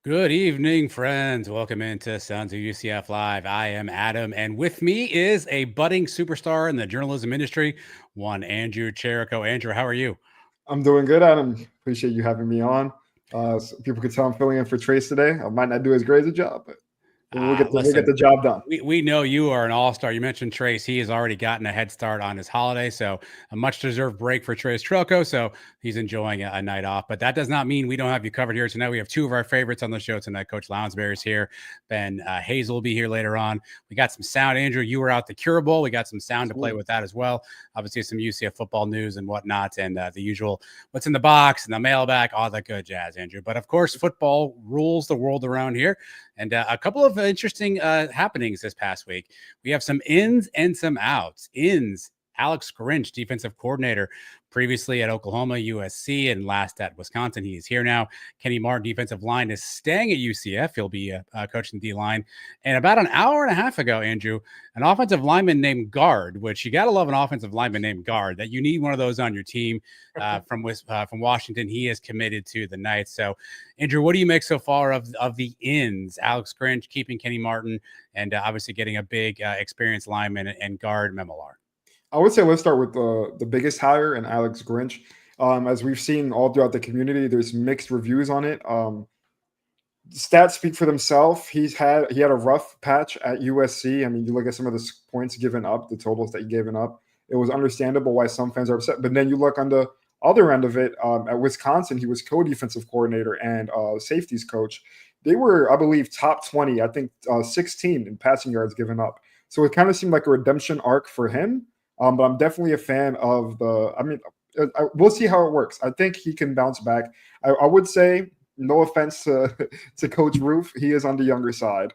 Good evening, friends. Welcome into Sons of UCF Live. I am Adam, and with me is a budding superstar in the journalism industry, one Andrew Cherico. Andrew, how are you? I'm doing good, Adam. Appreciate you having me on. So people can tell I'm filling in for Trace today. I might not do as great as a job, but we'll get Listen, the job done. we know you are an all-star. You mentioned Trace. He has already gotten a head start on his holiday, so a much-deserved break for Trace Trelko. So he's enjoying a night off. But that does not mean we don't have you covered here tonight. We have two of our favorites on the show tonight. Coach Lounsberry is here. Ben Hazel will be here later on. We got some sound. Andrew, you were out the Cure Bowl. We got some sound to play with that as well. Obviously, some UCF football news and whatnot, and the usual what's in the box and the mailbag, all that good jazz, Andrew. But of course, football rules the world around here. And a couple of interesting happenings this past week. We have some ins and some outs. Ins, Alex Grinch, defensive coordinator, previously at Oklahoma, USC, and last at Wisconsin. He's here now. Kenny Martin, defensive line, is staying at UCF. He'll be coaching the D-line. And about an hour and a half ago, Andrew, an offensive lineman named Guard, which you got to love an offensive lineman named Guard, that you need one of those on your team from Washington. He is committed to the Knights. So, Andrew, what do you make so far of the ins? Alex Grinch keeping Kenny Martin and obviously getting a big experienced lineman and Guard Memolar. I would say let's start with the biggest hire and Alex Grinch. As we've seen all throughout the community, there's mixed reviews on it. Stats speak for themselves. He had a rough patch at USC. I mean, you look at some of the points given up, the totals that he given up. It was understandable why some fans are upset. But then you look on the other end of it, at Wisconsin, he was co-defensive coordinator and safeties coach. They were, I believe, top 20. I think 16 in passing yards given up. So it kind of seemed like a redemption arc for him. But I'm definitely a fan of we'll see how it works. I think he can bounce back. I would say, no offense to Coach Roof, he is on the younger side.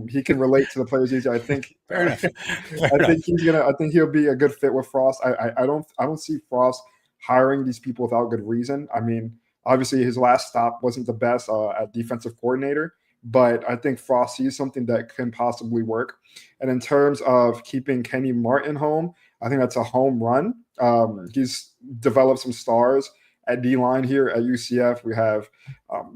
He can relate to the players easier. I think. Fair enough. I think he'll be a good fit with Frost. I don't see Frost hiring these people without good reason. I mean, obviously his last stop wasn't the best at defensive coordinator, but I think Frost sees something that can possibly work. And in terms of keeping Kenny Martin home, I think that's a home run. He's developed some stars at D-line here at UCF. We have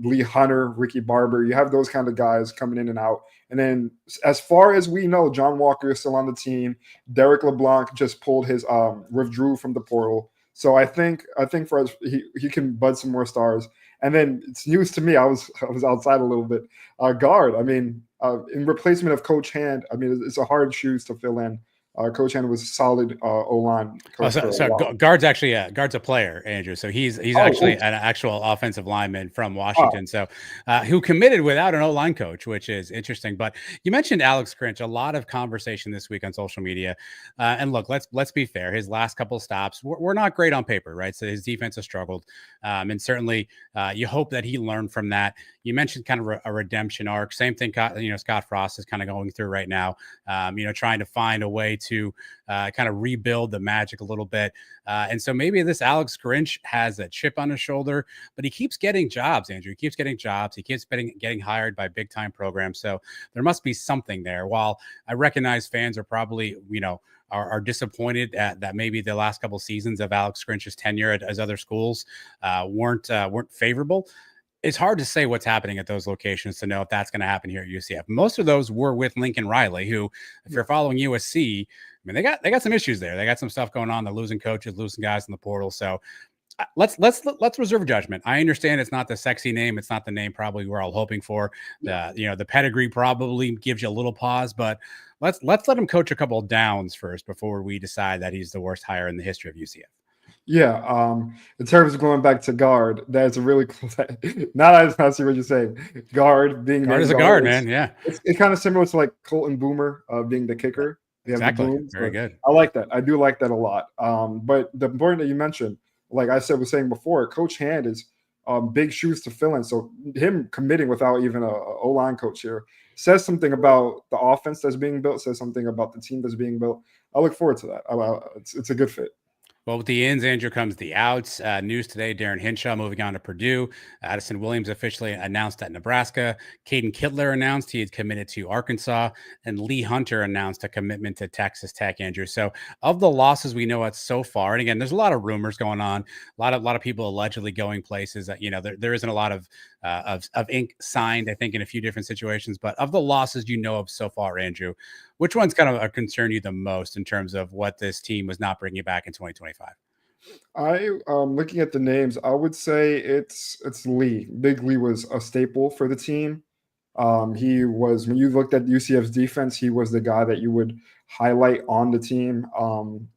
Lee Hunter, Ricky Barber. You have those kind of guys coming in and out. And then as far as we know, John Walker is still on the team. Derek LeBlanc just withdrew from the portal. So I think for us, he can bud some more stars. And then it's news to me. I was outside a little bit. Guard. I mean, in replacement of Coach Hand. I mean, it's a hard shoes to fill in. Coach Hand was a solid O-line coach. Guard's actually Guard's a player, Andrew. So he's actually an actual offensive lineman from Washington. So who committed without an O-line coach, which is interesting. But you mentioned Alex Grinch. A lot of conversation this week on social media. And look, let's be fair. His last couple of stops were not great on paper, right? So his defense has struggled, and certainly you hope that he learned from that. You mentioned kind of a redemption arc. Same thing, Scott Frost is kind of going through right now. Trying to find a way to kind of rebuild the magic a little bit. And so maybe this Alex Grinch has a chip on his shoulder, but he keeps getting jobs, Andrew. He keeps getting jobs. He keeps getting hired by big-time programs. So there must be something there. While I recognize fans are probably, are disappointed that maybe the last couple of seasons of Alex Grinch's tenure at other schools weren't favorable. It's hard to say what's happening at those locations to know if that's going to happen here at UCF. Most of those were with Lincoln Riley, who, if you're following USC, I mean, they got some issues there. They got some stuff going on. They're losing coaches, losing guys in the portal. So let's reserve judgment. I understand it's not the sexy name. It's not the name probably we're all hoping for. The pedigree probably gives you a little pause, but let's let him coach a couple of downs first before we decide that he's the worst hire in the history of UCF. Yeah. In terms of going back to guard, that's a really cool. Now I see what you're saying. Guard is a guard, man. Yeah. It's kind of similar to like Colton Boomer being the kicker. Exactly. Very good. I like that. I do like that a lot. But the important that you mentioned, like I was saying before, Coach Hand is big shoes to fill in. So him committing without even a O-line coach here says something about the offense that's being built, says something about the team that's being built. I look forward to that. It's a good fit. Well, with the ins, Andrew, comes the outs. News today, Darren Hinshaw moving on to Purdue. Addison Williams officially announced at Nebraska. Caden Kittler announced he had committed to Arkansas. And Lee Hunter announced a commitment to Texas Tech, Andrew. So of the losses we know of so far, and again, there's a lot of rumors going on, a lot of people allegedly going places that, there isn't a lot of of ink signed, I think, in a few different situations. But of the losses you know of so far, Andrew, which one's kind of concern you the most in terms of what this team was not bringing back in 2025? Looking at the names, I would say it's Lee. Big Lee was a staple for the team. He was, when you looked at UCF's defense, he was the guy that you would highlight on the team.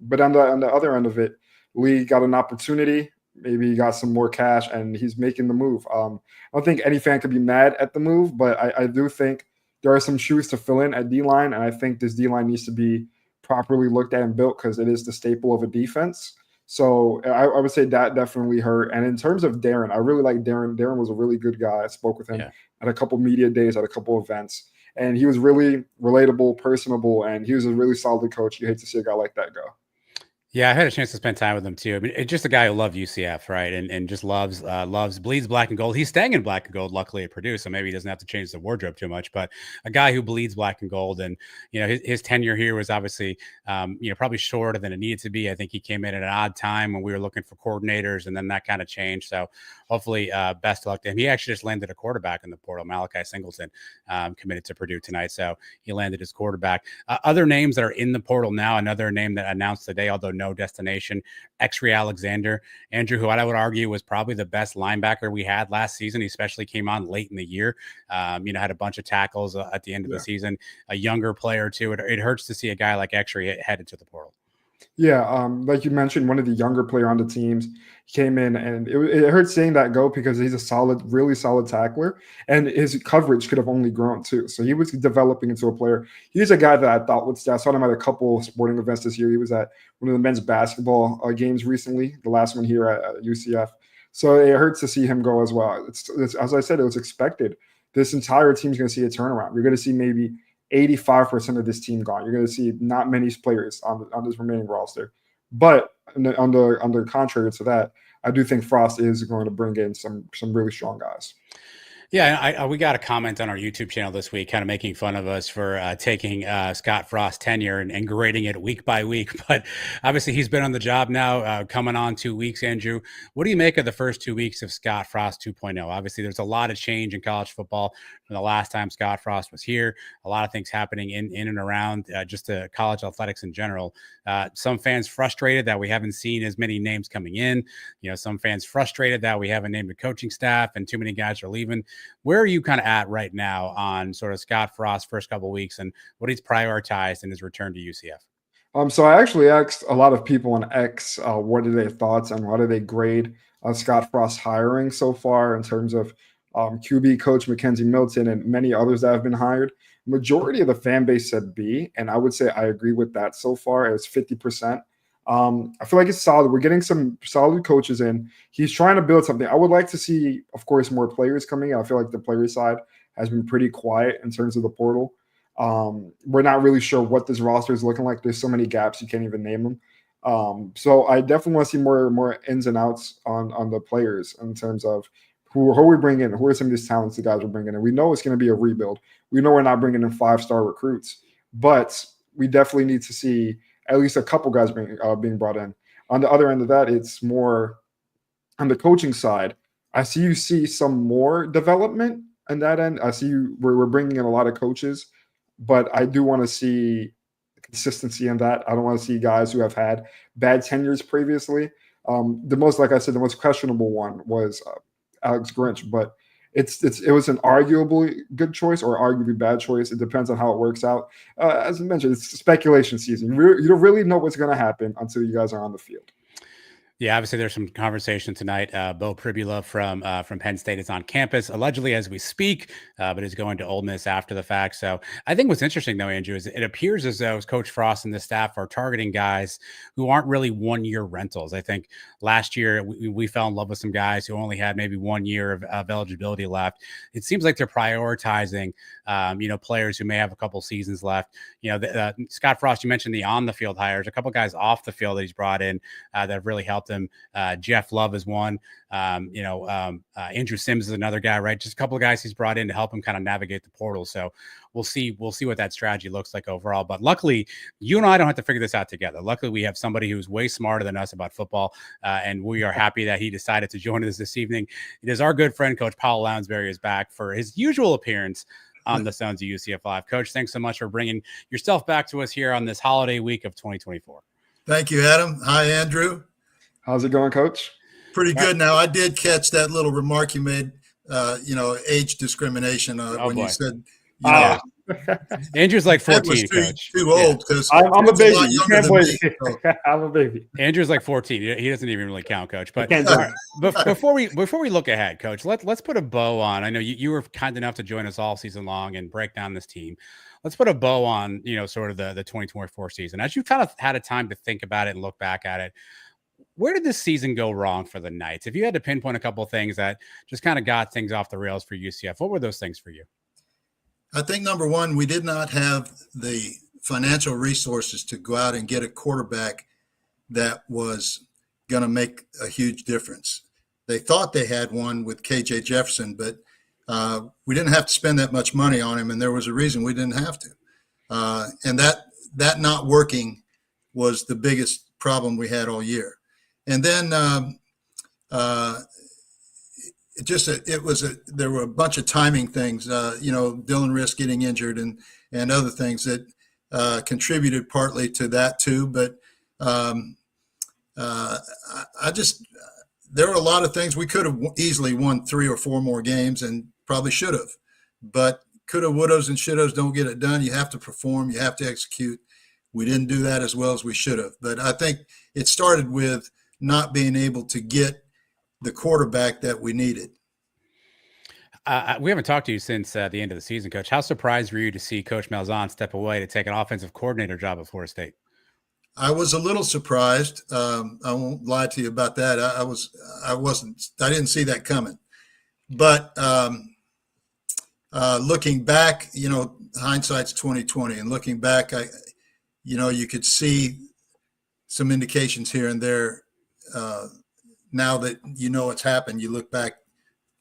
But on the other end of it, Lee got an opportunity. Maybe he got some more cash, and he's making the move. I don't think any fan could be mad at the move, but I do think there are some shoes to fill in at D line, and I think this D line needs to be properly looked at and built because it is the staple of a defense. So I would say that definitely hurt. And in terms of Darren, I really like Darren. Darren was a really good guy. I spoke with him at a couple media days, at a couple events, and he was really relatable, personable, and he was a really solid coach. You hate to see a guy like that go. Yeah, I had a chance to spend time with him too. I mean, it's just a guy who loved UCF, right? And just bleeds black and gold. He's staying in black and gold, luckily at Purdue, so maybe he doesn't have to change the wardrobe too much. But a guy who bleeds black and gold, and his tenure here was obviously probably shorter than it needed to be. I think he came in at an odd time when we were looking for coordinators, and then that kind of changed. So hopefully, best of luck to him. He actually just landed a quarterback in the portal. Malachi Singleton committed to Purdue tonight, so he landed his quarterback. Other names that are in the portal now. Another name that announced today, although no destination, X-Ray Alexander, Andrew, who I would argue was probably the best linebacker we had last season. He especially came on late in the year. Had a bunch of tackles at the end of the season. A younger player too. It hurts to see a guy like X-Ray headed to the portal. Yeah, like you mentioned, one of the younger player on the teams came in, and it hurts seeing that go because he's a solid, really solid tackler, and his coverage could have only grown too. So he was developing into a player. He's a guy that I thought would stay. I saw him at a couple sporting events this year. He was at one of the men's basketball games recently, the last one here at UCF. So it hurts to see him go as well. It's as I said, it was expected. This entire team's going to see a turnaround. You're going to see maybe 85% of this team gone. You're going to see not many players on this remaining roster. But on the contrary to that, I do think Frost is going to bring in some really strong guys. Yeah, we got a comment on our YouTube channel this week, kind of making fun of us for taking Scott Frost's tenure and grading it week by week. But obviously, he's been on the job now, coming on 2 weeks. Andrew, what do you make of the first 2 weeks of Scott Frost 2.0? Obviously, there's a lot of change in college football from the last time Scott Frost was here. A lot of things happening in and around just college athletics in general. Some fans frustrated that we haven't seen as many names coming in. Some fans frustrated that we haven't named a coaching staff and too many guys are leaving. Where are you kind of at right now on sort of Scott Frost's first couple of weeks and what he's prioritized in his return to UCF? So I actually asked a lot of people on X what are their thoughts and how do they grade Scott Frost's hiring so far in terms of QB coach Mackenzie Milton and many others that have been hired. Majority of the fan base said B, and I would say I agree with that so far. It's 50%. I feel like it's solid. We're getting some solid coaches in. He's trying to build something. I would like to see, of course, more players coming in. I feel like the player side has been pretty quiet in terms of the portal. We're not really sure what this roster is looking like. There's so many gaps you can't even name them. So I definitely want to see more ins and outs on the players in terms of who are we bringing in? Who are some of these talents the guys are bringing in? We know it's going to be a rebuild. We know we're not bringing in 5-star recruits, but we definitely need to see at least a couple guys being brought in. On the other end of that, it's more on the coaching side. I see some more development on that end. I see we're bringing in a lot of coaches, but I do want to see consistency in that. I don't want to see guys who have had bad tenures previously. Like I said, the most questionable one was Alex Grinch, but it was an arguably good choice or arguably bad choice. It depends on how it works out. As I mentioned, it's speculation season. You don't really know what's going to happen until you guys are on the field. Yeah, obviously there's some conversation tonight. Bo Pribula from Penn State is on campus, allegedly as we speak, but is going to Ole Miss after the fact. So I think what's interesting, though, Andrew, is it appears as though Coach Frost and the staff are targeting guys who aren't really one-year rentals. I think last year we fell in love with some guys who only had maybe 1 year of eligibility left. It seems like they're prioritizing, players who may have a couple seasons left. Scott Frost, you mentioned the on-the-field hires, a couple guys off the field that he's brought in that have really helped helped him. Jeff Love is one. Andrew Sims is another guy, right? Just a couple of guys he's brought in to help him kind of navigate the portal. So we'll see what that strategy looks like overall. But luckily, you and I don't have to figure this out together. Luckily, we have somebody who's way smarter than us about football, and we are happy that he decided to join us this evening. It is our good friend, Coach Paul Lounsberry, is back for his usual appearance on the Sons of UCF Live. Coach, thanks so much for bringing yourself back to us here on this holiday week of 2024. Thank you, Adam. Hi, Andrew. How's it going, Coach? Pretty good. Now, I did catch that little remark you made, age discrimination when you said, Andrew's like 14, Coach. Too old because I'm a baby. You can't blame me. So. I'm a baby. Andrew's like 14. He doesn't even really count, Coach. But right, before we look ahead, Coach, let's put a bow on. I know you were kind enough to join us all season long and break down this team. Let's put a bow on, sort of the 2024 season. As you've kind of had a time to think about it and look back at it, where did this season go wrong for the Knights? If you had to pinpoint a couple of things that just kind of got things off the rails for UCF, what were those things for you? I think number one, we did not have the financial resources to go out and get a quarterback that was going to make a huge difference. They thought they had one with KJ Jefferson, but we didn't have to spend that much money on him, and there was a reason we didn't have to. And that not working was the biggest problem we had all year. And then there were a bunch of timing things, Dylan Risk getting injured and other things that contributed partly to that too. But there were a lot of things. We could have easily won 3 or 4 more games and probably should have, but coulda, wouldas, and shouldas don't get it done. You have to perform. You have to execute. We didn't do that as well as we should have. But I think it started with not being able to get the quarterback that we needed. We haven't talked to you since the end of the season, Coach. How surprised were you to see Coach Malzahn step away to take an offensive coordinator job at Florida State? I was a little surprised. I won't lie to you about that. I didn't see that coming. But looking back, hindsight's 20/20, and looking back, you could see some indications here and there. Now that it's happened, you look back,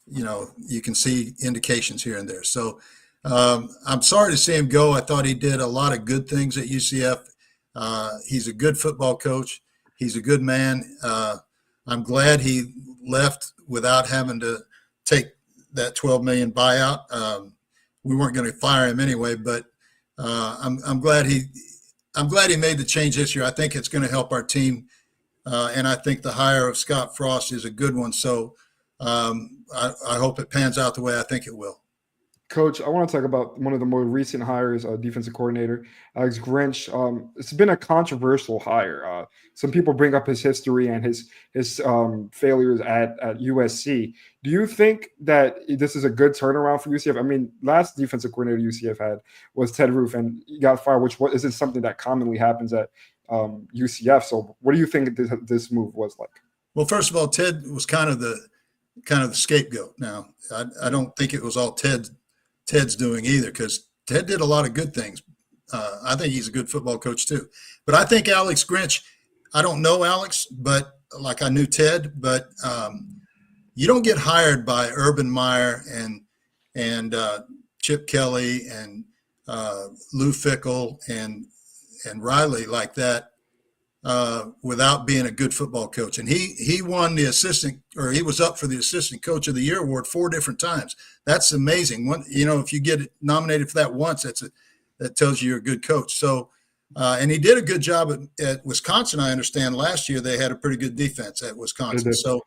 you can see indications here and there. So I'm sorry to see him go. I thought he did a lot of good things at UCF. He's a good football coach. He's a good man. I'm glad he left without having to take that $12 million buyout. We weren't going to fire him anyway, but I'm glad he made the change this year. I think it's going to help our team. And I think the hire of Scott Frost is a good one. So I hope it pans out the way I think it will. Coach, I want to talk about one of the more recent hires, defensive coordinator, Alex Grinch. It's been a controversial hire. Some people bring up his history and his failures at USC. Do you think that this is a good turnaround for UCF? I mean, last defensive coordinator UCF had was Ted Roof, and he got fired, which isn't something that commonly happens at UCF. So what do you think this move was like? Well, first of all, Ted was kind of the scapegoat. Now, I don't think it was all Ted's doing either, because Ted did a lot of good things. I think he's a good football coach too. But I think Alex Grinch, I don't know Alex, but like I knew Ted, but you don't get hired by Urban Meyer and Chip Kelly and Lou Fickell and Riley like that without being a good football coach. And he won he was up for the assistant coach of the year award 4 different times. That's amazing. If you get nominated for that once, that tells you you're a good coach. So, and he did a good job at Wisconsin. I understand last year they had a pretty good defense at Wisconsin. So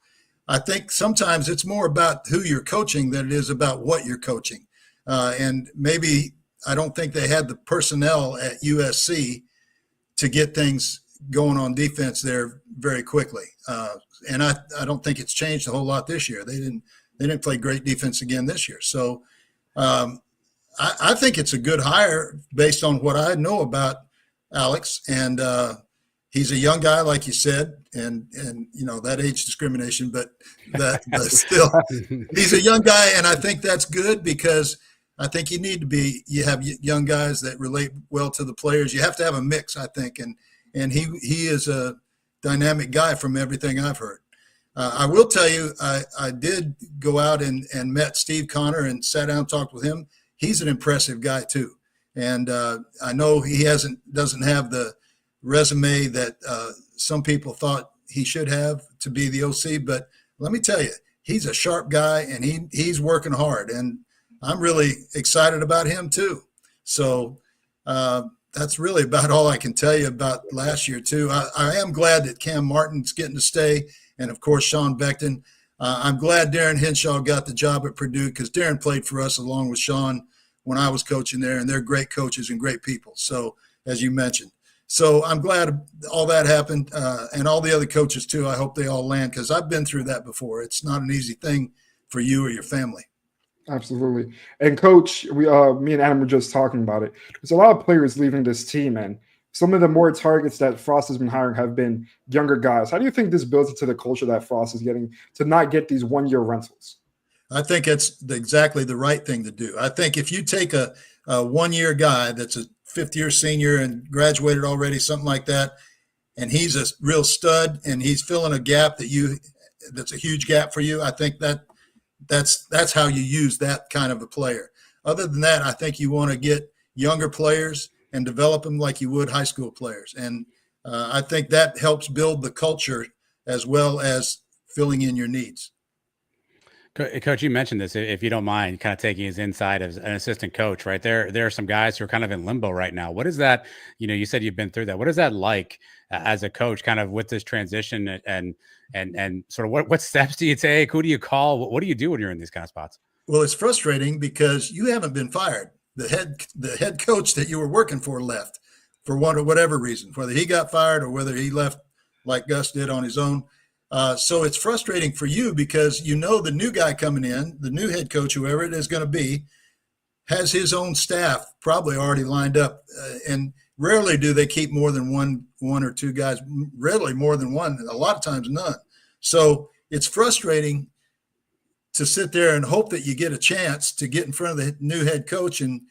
I think sometimes it's more about who you're coaching than it is about what you're coaching. And maybe I don't think they had the personnel at USC to get things going on defense there very quickly. And I don't think it's changed a whole lot this year. They didn't play great defense again this year. So I think it's a good hire based on what I know about Alex. And he's a young guy, like you said, and that age discrimination, but still, he's a young guy, and I think that's good because I think you have young guys that relate well to the players. You have to have a mix, I think, and he is dynamic guy from everything I've heard. I will tell you, I did go out and met Steve Connor and sat down and talked with him. He's an impressive guy too. And I know he doesn't have the resume that some people thought he should have to be the OC, but let me tell you, he's a sharp guy and he's working hard, and I'm really excited about him too. So that's really about all I can tell you about last year too. I am glad that Cam Martin's getting to stay, and of course Sean Beckton. I'm glad Darren Henshaw got the job at Purdue because Darren played for us along with Sean when I was coaching there, and they're great coaches and great people. So as you mentioned. So I'm glad all that happened, and all the other coaches too. I hope they all land because I've been through that before. It's not an easy thing for you or your family. Absolutely. And Coach, me and Adam were just talking about it. There's a lot of players leaving this team, and some of the more targets that Frost has been hiring have been younger guys. How do you think this builds into the culture that Frost is getting to not get these one-year rentals? I think it's exactly the right thing to do. I think if you take a one-year guy that's a fifth-year senior and graduated already, something like that, and he's a real stud and he's filling a gap that's a huge gap for you, I think that's how you use that kind of a player. Other than that, I think you want to get younger players and develop them like you would high school players. And I think that helps build the culture as well as filling in your needs. Coach, you mentioned this, if you don't mind kind of taking his insight as an assistant coach, right? There are some guys who are kind of in limbo right now. What is that? You said you've been through that. What is that like as a coach, kind of with this transition and sort of what steps do you take? Who do you call? What do you do when you're in these kind of spots? Well, it's frustrating because you haven't been fired. The head coach that you were working for left for one or whatever reason, whether he got fired or whether he left like Gus did on his own. So it's frustrating for you because the new guy coming in, the new head coach, whoever it is going to be, has his own staff probably already lined up. And rarely do they keep more than one or two guys, rarely more than one, a lot of times none. So it's frustrating to sit there and hope that you get a chance to get in front of the new head coach and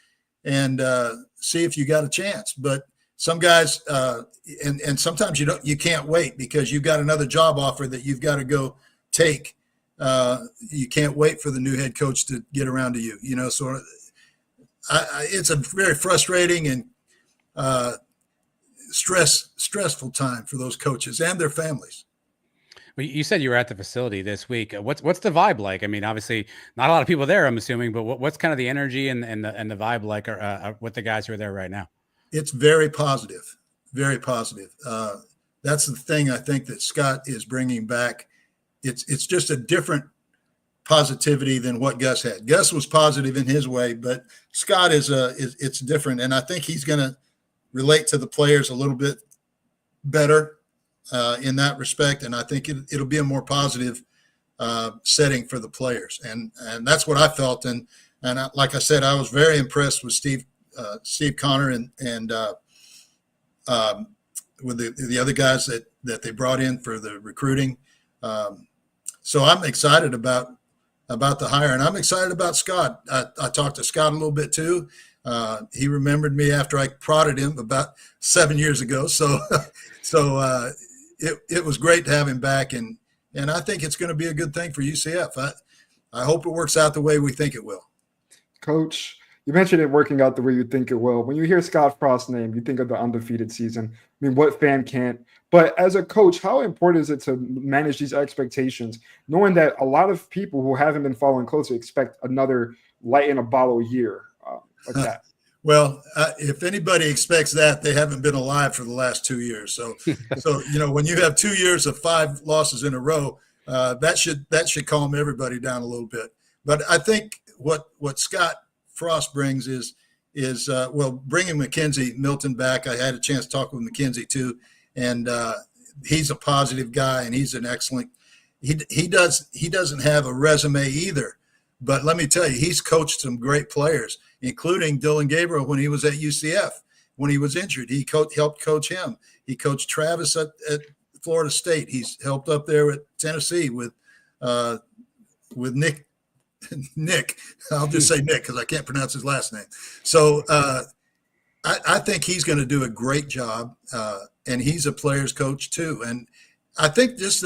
see if you got a chance. But some guys, and sometimes you can't wait because you've got another job offer that you've got to go take. You can't wait for the new head coach to get around to you. So it's a very frustrating and stressful time for those coaches and their families. Well, you said you were at the facility this week. What's the vibe like? I mean, obviously, not a lot of people there, I'm assuming, but what's kind of the energy and the vibe like with the guys who are there right now? It's very positive, very positive. That's the thing I think that Scott is bringing back. It's just a different positivity than what Gus had. Gus was positive in his way, but Scott it's different, and I think he's going to relate to the players a little bit better in that respect. And I think it'll be a more positive setting for the players, and that's what I felt. And like I said, I was very impressed with Steve Connor and with the other guys that they brought in for the recruiting. So I'm excited about the hire, and I'm excited about Scott. I talked to Scott a little bit too. He remembered me after I prodded him about 7 years ago. So it was great to have him back, and I think it's going to be a good thing for UCF. I hope it works out the way we think it will. Coach, you mentioned it working out the way you think it will. When you hear Scott Frost's name, you think of the undefeated season. I mean, what fan can't? But as a coach, how important is it to manage these expectations, knowing that a lot of people who haven't been following closely expect another light-in-a-bottle year like that? Well, if anybody expects that, they haven't been alive for the last 2 years. So when you have 2 years of 5 losses in a row, that should calm everybody down a little bit. But I think what Scott Frost brings is bringing Milton back. I had a chance to talk with McKenzie too, and he's a positive guy, and he's an excellent. He doesn't have a resume either, but let me tell you, he's coached some great players, including Dylan Gabriel when he was at UCF. When he was injured, he helped coach him. He coached Travis at Florida State. He's helped up there at Tennessee with Nick. I'll just say Nick because I can't pronounce his last name. So I think he's going to do a great job, and he's a player's coach too. And I think just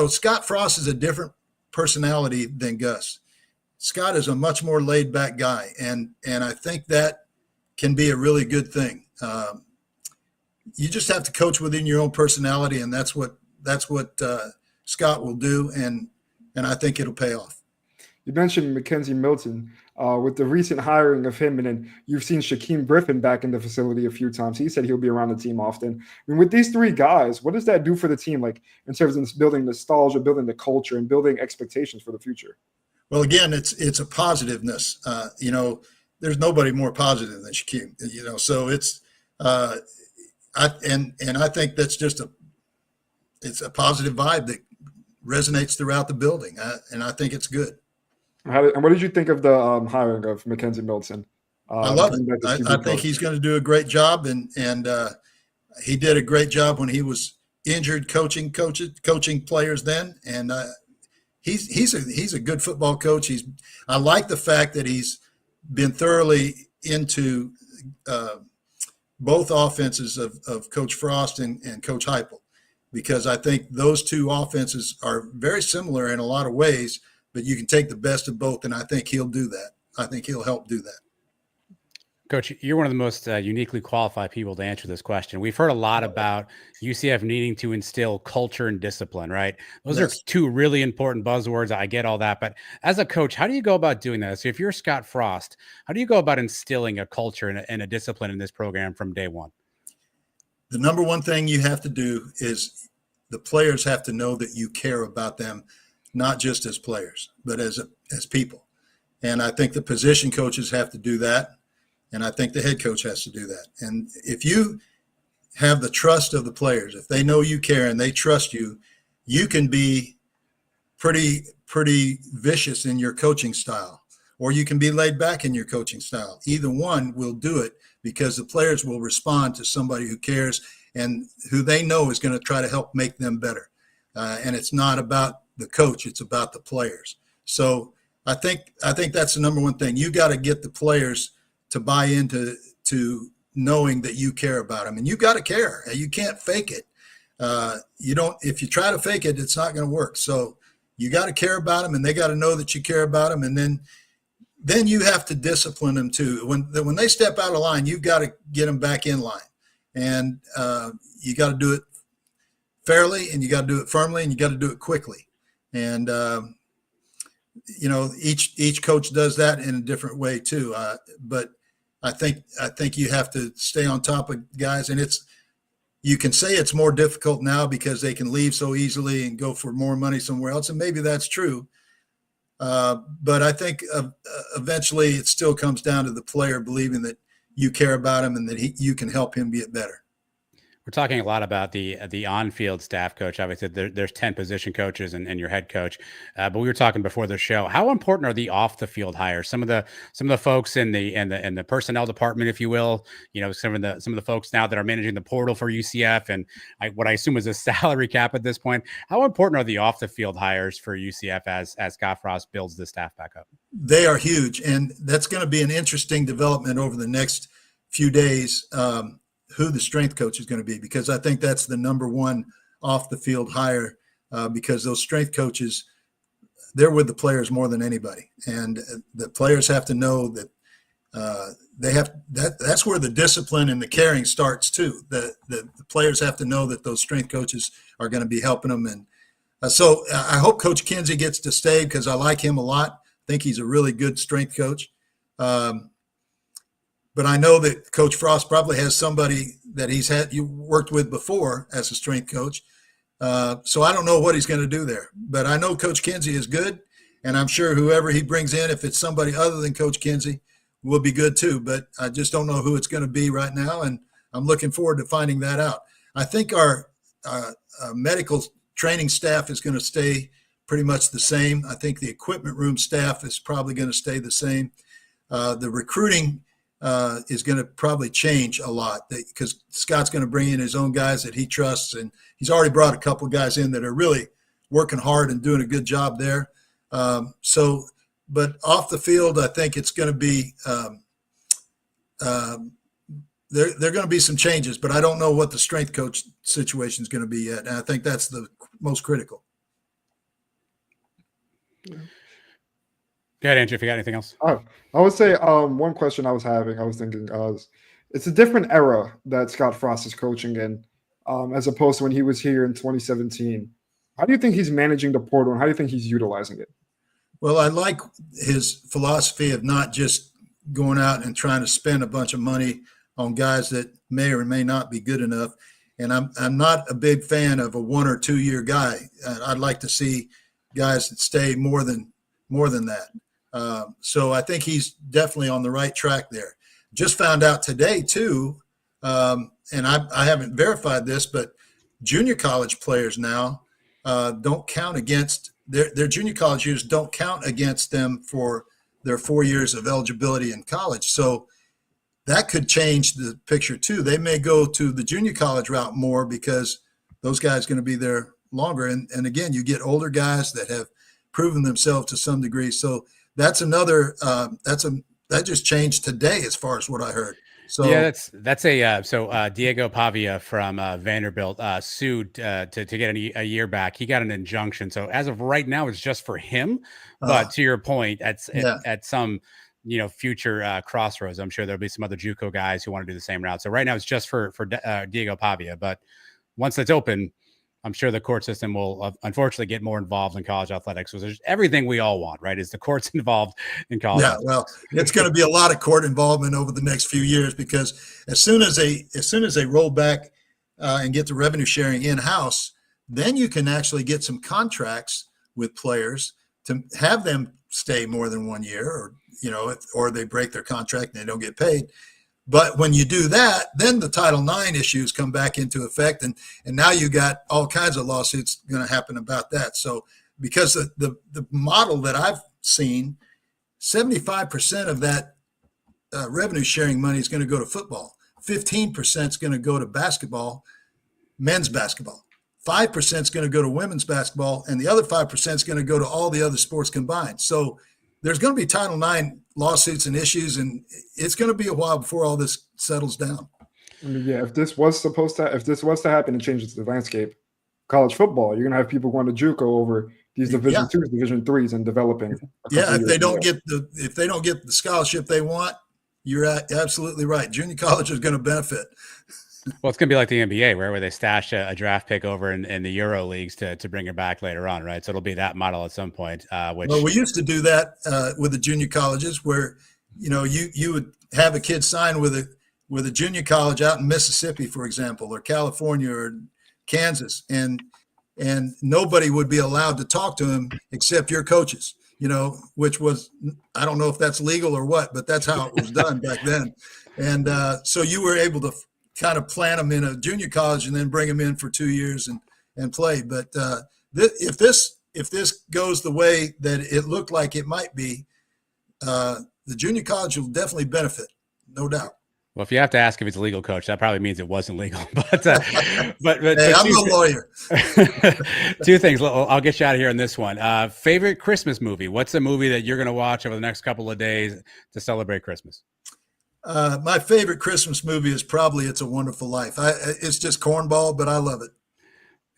Scott Frost is a different personality than Gus. Scott is a much more laid back guy, and I think that can be a really good thing. You just have to coach within your own personality, and that's what Scott will do, and I think it'll pay off. You mentioned Mackenzie Milton. With the recent hiring of him, and then you've seen Shaquem Griffin back in the facility a few times. He said he'll be around the team often. I mean, with these three guys, what does that do for the team, like in terms of building nostalgia, building the culture, and building expectations for the future? Well, again, it's a positiveness. There's nobody more positive than Shaquem. So it's I think that's just it's a positive vibe that resonates throughout the building, and I think it's good. And what did you think of the hiring of Mackenzie Milton? I love it. I think he's going to do a great job, and he did a great job when he was injured coaching players then, and he's a good football coach. I like the fact that he's been thoroughly into both offenses of Coach Frost and Coach Heupel, because I think those two offenses are very similar in a lot of ways. But you can take the best of both, and I think he'll do that. I think he'll help do that. Coach, you're one of the most uniquely qualified people to answer this question. We've heard a lot about UCF needing to instill culture and discipline, right? Those are two really important buzzwords. I get all that. But as a coach, how do you go about doing that? So if you're Scott Frost, how do you go about instilling a culture and a discipline in this program from day one? The number one thing you have to do is the players have to know that you care about them, not just as players, but as people. And I think the position coaches have to do that. And I think the head coach has to do that. And if you have the trust of the players, if they know you care and they trust you, you can be pretty vicious in your coaching style, or you can be laid back in your coaching style. Either one will do it, because the players will respond to somebody who cares and who they know is going to try to help make them better. And it's not about the coach, it's about the players. So I think that's the number one thing. You got to get the players to buy into knowing that you care about them, and you got to care. You can't fake it. If you try to fake it, it's not going to work. So you got to care about them, and they got to know that you care about them. And then you have to discipline them too. When they step out of line, you've got to get them back in line, and you got to do it fairly, and you got to do it firmly, and you got to do it quickly. And each coach does that in a different way too. But I think you have to stay on top of guys, and you can say it's more difficult now because they can leave so easily and go for more money somewhere else, and maybe that's true. But I think eventually it still comes down to the player believing that you care about him and that you can help him get better. We're talking a lot about the on-field staff, Coach. Obviously, there's 10 position coaches and your head coach. But we were talking before the show. How important are the off-the-field hires? Some of the folks in the personnel department, if you will. Some of the folks now that are managing the portal for UCF and what I assume is a salary cap at this point. How important are the off-the-field hires for UCF as Scott Frost builds the staff back up? They are huge, and that's going to be an interesting development over the next few days. Who the strength coach is going to be, because I think that's the number one off the field hire, because those strength coaches, they're with the players more than anybody. And the players have to know that that's where the discipline and the caring starts too. The players have to know that those strength coaches are going to be helping them. And so I hope Coach Kinsey gets to stay, because I like him a lot. I think he's a really good strength coach. But I know that Coach Frost probably has somebody that you worked with before as a strength coach. So I don't know what he's going to do there. But I know Coach Kinsey is good, and I'm sure whoever he brings in, if it's somebody other than Coach Kinsey, will be good too. But I just don't know who it's going to be right now, and I'm looking forward to finding that out. I think our medical training staff is going to stay pretty much the same. I think the equipment room staff is probably going to stay the same. The recruiting is going to probably change a lot, because Scott's going to bring in his own guys that he trusts, and he's already brought a couple of guys in that are really working hard and doing a good job there. But off the field, I think it's going to be there are going to be some changes, but I don't know what the strength coach situation is going to be yet. And I think that's the most critical. Go ahead, Andrew, if you got anything else. I would say one question I was thinking it's a different era that Scott Frost is coaching in, as opposed to when he was here in 2017. How do you think he's managing the portal, and how do you think he's utilizing it? Well, I like his philosophy of not just going out and trying to spend a bunch of money on guys that may or may not be good enough. And I'm not a big fan of a 1 or 2 year guy. I'd like to see guys that stay more than that. So I think he's definitely on the right track there. Just found out today too, and I haven't verified this, but junior college players now don't count against their junior college years, don't count against them for their 4 years of eligibility in college. So that could change the picture too. They may go to the junior college route more because those guys are going to be there longer. And again, you get older guys that have proven themselves to some degree. So that's another that just changed today as far as what I heard. So yeah, that's Diego Pavia from Vanderbilt sued to get a year back. He got an injunction. So as of right now, it's just for him. But to your point, at some future crossroads, I'm sure there'll be some other JUCO guys who want to do the same route. So right now, it's just for Diego Pavia. But once it's open, I'm sure the court system will unfortunately get more involved in college athletics, which is everything we all want, right? Is the courts involved in college? Yeah, well, it's going to be a lot of court involvement over the next few years because as soon as they roll back and get the revenue sharing in house, then you can actually get some contracts with players to have them stay more than 1 year, or they break their contract and they don't get paid. But when you do that, then the Title IX issues come back into effect, and now you got all kinds of lawsuits going to happen about that. So because the model that I've seen, 75% of that revenue sharing money is going to go to football, 15% is going to go to basketball, men's basketball, 5% is going to go to women's basketball, and the other 5% is going to go to all the other sports combined. So there's going to be Title IX lawsuits and issues, and it's going to be a while before all this settles down. I mean, yeah, if this was to happen and changes the landscape, college football, you're going to have people going to JUCO over these Division IIs, Division IIIs, and developing. If they don't get the scholarship they want, you're absolutely right. Junior college is going to benefit. Well, it's going to be like the NBA, where they stash a draft pick over in the Euro leagues to bring it back later on, right? So it'll be that model at some point. Well, we used to do that with the junior colleges, where you would have a kid sign with a junior college out in Mississippi, for example, or California or Kansas, and nobody would be allowed to talk to him except your coaches. Which was, I don't know if that's legal or what, but that's how it was done back then. And so you were able to kind of plant them in a junior college and then bring them in for 2 years and play. But if this goes the way that it looked like it might be, the junior college will definitely benefit, no doubt. Well, if you have to ask if it's legal, Coach, that probably means it wasn't legal. But hey, I'm a lawyer. 2 things. I'll get you out of here on this one. Favorite Christmas movie? What's a movie that you're going to watch over the next couple of days to celebrate Christmas? My favorite Christmas movie is probably It's a Wonderful Life. It's just cornball, but I love it.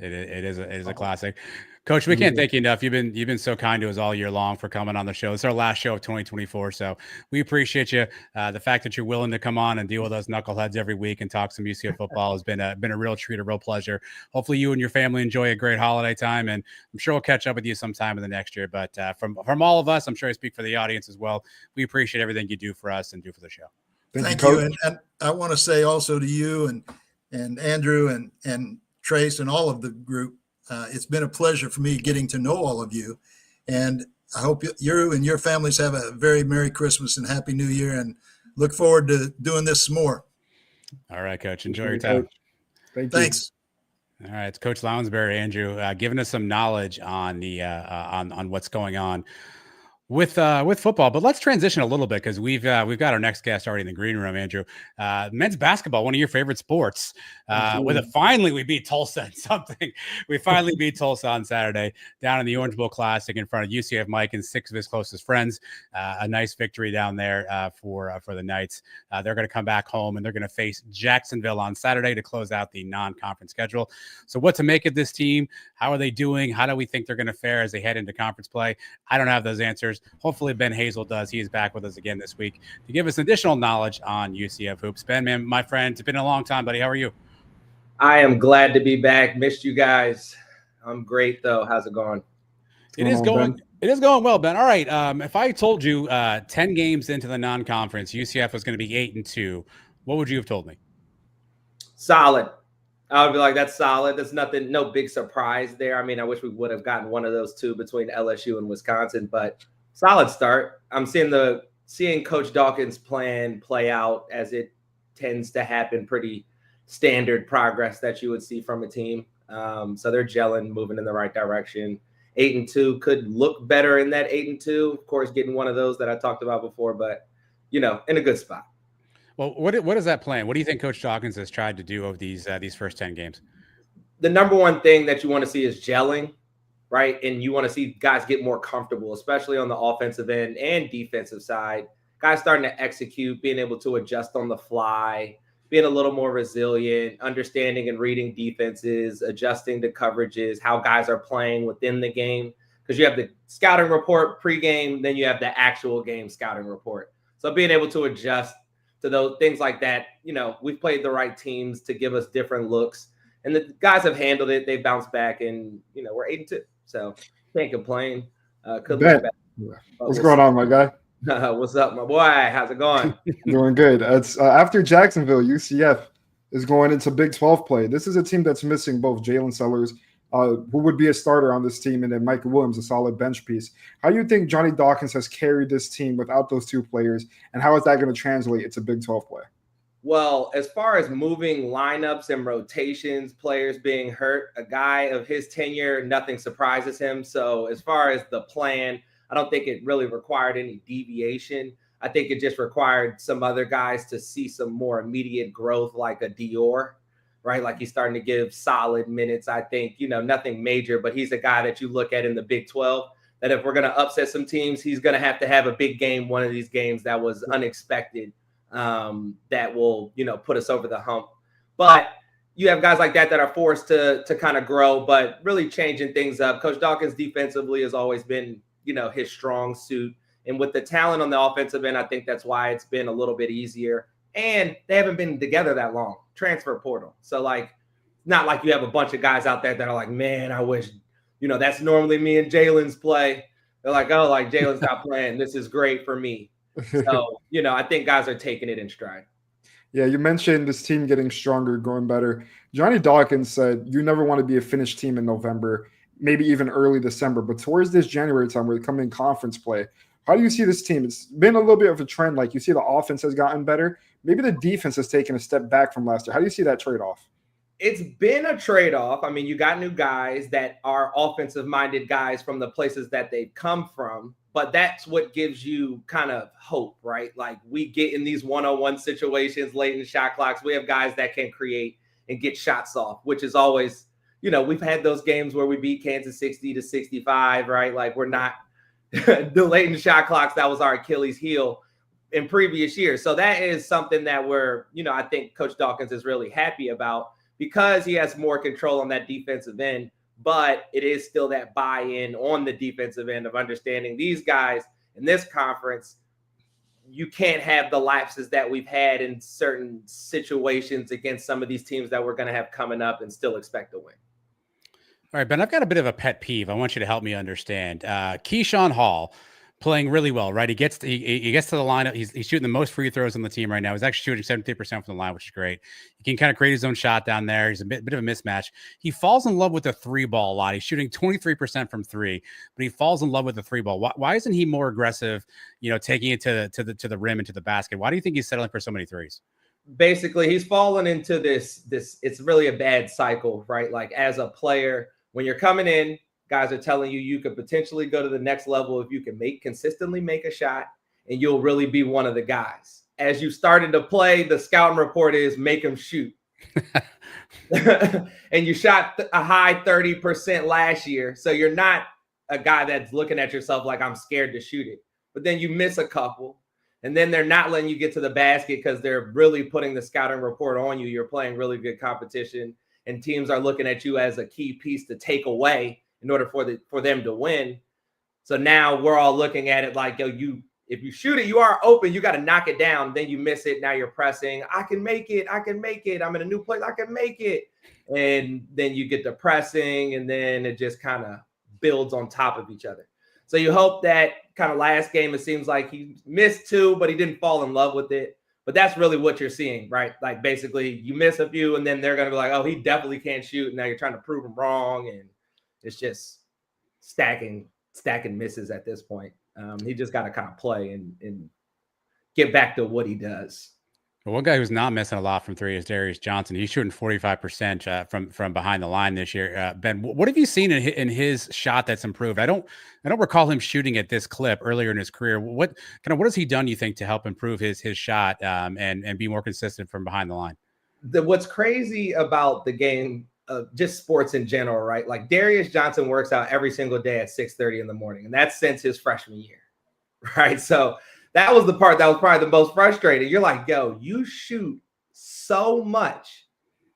It is a classic. Coach, we can't thank you enough. You've been so kind to us all year long for coming on the show. It's our last show of 2024, so we appreciate you. The fact that you're willing to come on and deal with us knuckleheads every week and talk some UCF football has been a real treat, a real pleasure. Hopefully, you and your family enjoy a great holiday time, and I'm sure we'll catch up with you sometime in the next year. But from all of us, I'm sure I speak for the audience as well. We appreciate everything you do for us and do for the show. Thank you. And I want to say also to you and Andrew and Trace and all of the group, it's been a pleasure for me getting to know all of you. And I hope you and your families have a very Merry Christmas and Happy New Year, and look forward to doing this some more. All right, Coach. Enjoy your time. Thanks. All right. It's Coach Lounsberry, Andrew, giving us some knowledge on the on what's going on with football, but let's transition a little bit because we've got our next guest already in the green room, Andrew. Men's basketball, one of your favorite sports. With it, finally we beat Tulsa in something. We finally beat Tulsa on Saturday down in the Orange Bowl Classic in front of UCF Mike and 6 of his closest friends. A nice victory down there for the Knights. They're going to come back home and they're going to face Jacksonville on Saturday to close out the non-conference schedule. So what to make of this team? How are they doing? How do we think they're going to fare as they head into conference play? I don't have those answers. Hopefully Ben Hazel does. He is back with us again this week to give us additional knowledge on UCF hoops. Ben, man, my friend, it's been a long time, buddy. How are you? I am glad to be back. Missed you guys. I'm great though. How's it going? It is going well, Ben. All right. If I told you 10 games into the non-conference, UCF was going to be 8-2, what would you have told me? Solid. I would be like, that's solid. There's nothing, no big surprise there. I mean, I wish we would have gotten one of those two between LSU and Wisconsin, but solid start. I'm seeing Coach Dawkins' plan play out as it tends to happen. Pretty standard progress that you would see from a team. So they're gelling, moving in the right direction. 8-2 could look better in that 8-2. Of course, getting one of those that I talked about before, but in a good spot. Well, what is that plan? What do you think Coach Dawkins has tried to do over these first 10 games? The number one thing that you want to see is gelling, right? And you want to see guys get more comfortable, especially on the offensive end and defensive side. Guys starting to execute, being able to adjust on the fly, being a little more resilient, understanding and reading defenses, adjusting to coverages, how guys are playing within the game. Because you have the scouting report pregame, then you have the actual game scouting report. So being able to adjust to those things like that, we've played the right teams to give us different looks. And the guys have handled it. They've bounced back, and, we're 8-2. So can't complain. What's going on, my guy? What's up, my boy? How's it going? Doing good. It's after Jacksonville, UCF is going into Big 12 play. This is a team that's missing both Jalen Sellers, who would be a starter on this team, and then Michael Williams, a solid bench piece. How do you think Johnny Dawkins has carried this team without those two players, and how is that going to translate into Big 12 play? Well, as far as moving lineups and rotations, players being hurt, a guy of his tenure, nothing surprises him. So as far as the plan, I don't think it really required any deviation. I think it just required some other guys to see some more immediate growth, like a Dior, right? Like he's starting to give solid minutes. I think, nothing major, but he's a guy that you look at in the Big 12, that if we're going to upset some teams, he's going to have a big game, one of these games that was unexpected, that will, put us over the hump. But you have guys like that are forced to kind of grow, but really changing things up. Coach Dawkins defensively has always been, his strong suit. And with the talent on the offensive end, I think that's why it's been a little bit easier. And they haven't been together that long. Transfer portal. So, not like you have a bunch of guys out there that are like, man, I wish, that's normally me and Jalen's play. They're like, oh, Jalen's not playing. This is great for me. So, I think guys are taking it in stride. Yeah, you mentioned this team getting stronger, going better. Johnny Dawkins said you never want to be a finished team in November, maybe even early December. But towards this January time, where they come in conference play, how do you see this team? It's been a little bit of a trend. Like you see the offense has gotten better. Maybe the defense has taken a step back from last year. How do you see that trade-off? It's been a trade-off. I mean, you got new guys that are offensive-minded guys from the places that they've come from, but that's what gives you kind of hope, right? Like we get in these one-on-one situations late in shot clocks. We have guys that can create and get shots off, which is always, we've had those games where we beat Kansas 60-65, right? Like we're not the late in shot clocks. That was our Achilles heel in previous years. So that is something that we're, I think Coach Dawkins is really happy about because he has more control on that defensive end, but it is still that buy-in on the defensive end of understanding these guys in this conference. You can't have the lapses that we've had in certain situations against some of these teams that we're going to have coming up and still expect to win. All right, Ben, I've got a bit of a pet peeve. I want you to help me understand. Keyshawn Hall playing really well, right? He gets to the lineup. He's shooting the most free throws on the team right now. He's actually shooting 73% from the line, which is great. He can kind of create his own shot down there. He's a bit of a mismatch. He falls in love with the three ball a lot. He's shooting 23% from three, but he falls in love with the three ball. Why isn't he more aggressive, taking it to the rim and to the basket? Why do you think he's settling for so many threes? Basically, he's fallen into this, it's really a bad cycle, right? Like as a player, when you're coming in, guys are telling you could potentially go to the next level if you can consistently make a shot, and you'll really be one of the guys. As you started to play, the scouting report is make them shoot. And you shot a high 30% last year. So you're not a guy that's looking at yourself like I'm scared to shoot it. But then you miss a couple. And then they're not letting you get to the basket because they're really putting the scouting report on you. You're playing really good competition, and teams are looking at you as a key piece to take away in order for them to win. So now we're all looking at it like, yo, if you shoot it, you are open. You got to knock it down. Then you miss it. Now you're pressing. I can make it. I can make it. I'm in a new place. I can make it. And then you get the pressing, and then it just kind of builds on top of each other. So you hope that kind of last game, it seems like he missed 2, but he didn't fall in love with it. But that's really what you're seeing, right? Like basically you miss a few, and then they're going to be like, oh, he definitely can't shoot. And now you're trying to prove him wrong. And it's just stacking misses at this point. He just got to kind of play and get back to what he does. Well, one guy who's not missing a lot from 3 is Darius Johnson. He's shooting 45% from behind the line this year. Ben, what have you seen in his shot that's improved? I don't recall him shooting at this clip earlier in his career. What has he done, you think, to help improve his shot and be more consistent from behind the line? What's crazy about the game, just sports in general, right? Like Darius Johnson works out every single day at 6:30 in the morning, and that's since his freshman year, right? So that was the part that was probably the most frustrating. You're like, yo, you shoot so much.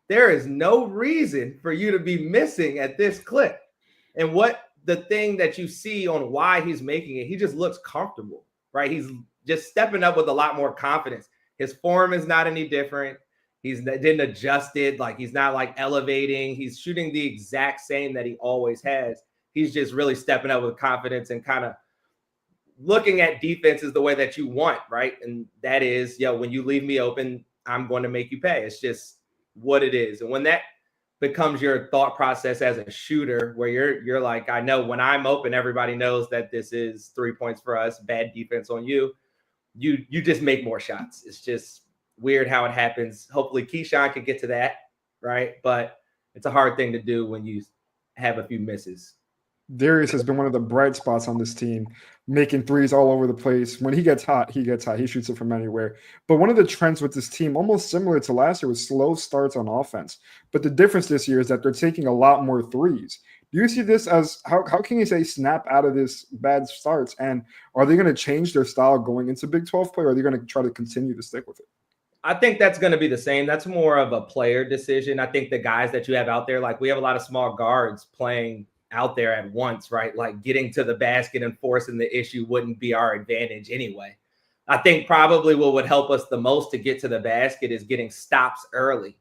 There is no reason for you to be missing at this clip. And what the thing that you see on why he's making it, he just looks comfortable, right? He's just stepping up with a lot more confidence. His form is not any different. He didn't adjust it. Like he's not like elevating. He's shooting the exact same that he always has. He's just really stepping up with confidence and kind of looking at defenses the way that you want, right? And that is, when you leave me open, I'm going to make you pay. It's just what it is. And when that becomes your thought process as a shooter, where you're like, I know when I'm open, everybody knows that this is 3 points for us, bad defense on you. You just make more shots. It's just weird how it happens. Hopefully Keyshawn can get to that, right? But it's a hard thing to do when you have a few misses. Darius has been one of the bright spots on this team, making threes all over the place. When he gets hot, he gets hot. He shoots it from anywhere. But one of the trends with this team, almost similar to last year, was slow starts on offense. But the difference this year is that they're taking a lot more threes. Do you see this as how can you say snap out of this bad starts? And are they going to change their style going into Big 12 play, or are they going to try to continue to stick with it? I think that's going to be the same. That's more of a player decision. I think the guys that you have out there, like we have a lot of small guards playing out there at once, right? Like getting to the basket and forcing the issue wouldn't be our advantage anyway. I think probably what would help us the most to get to the basket is getting stops early,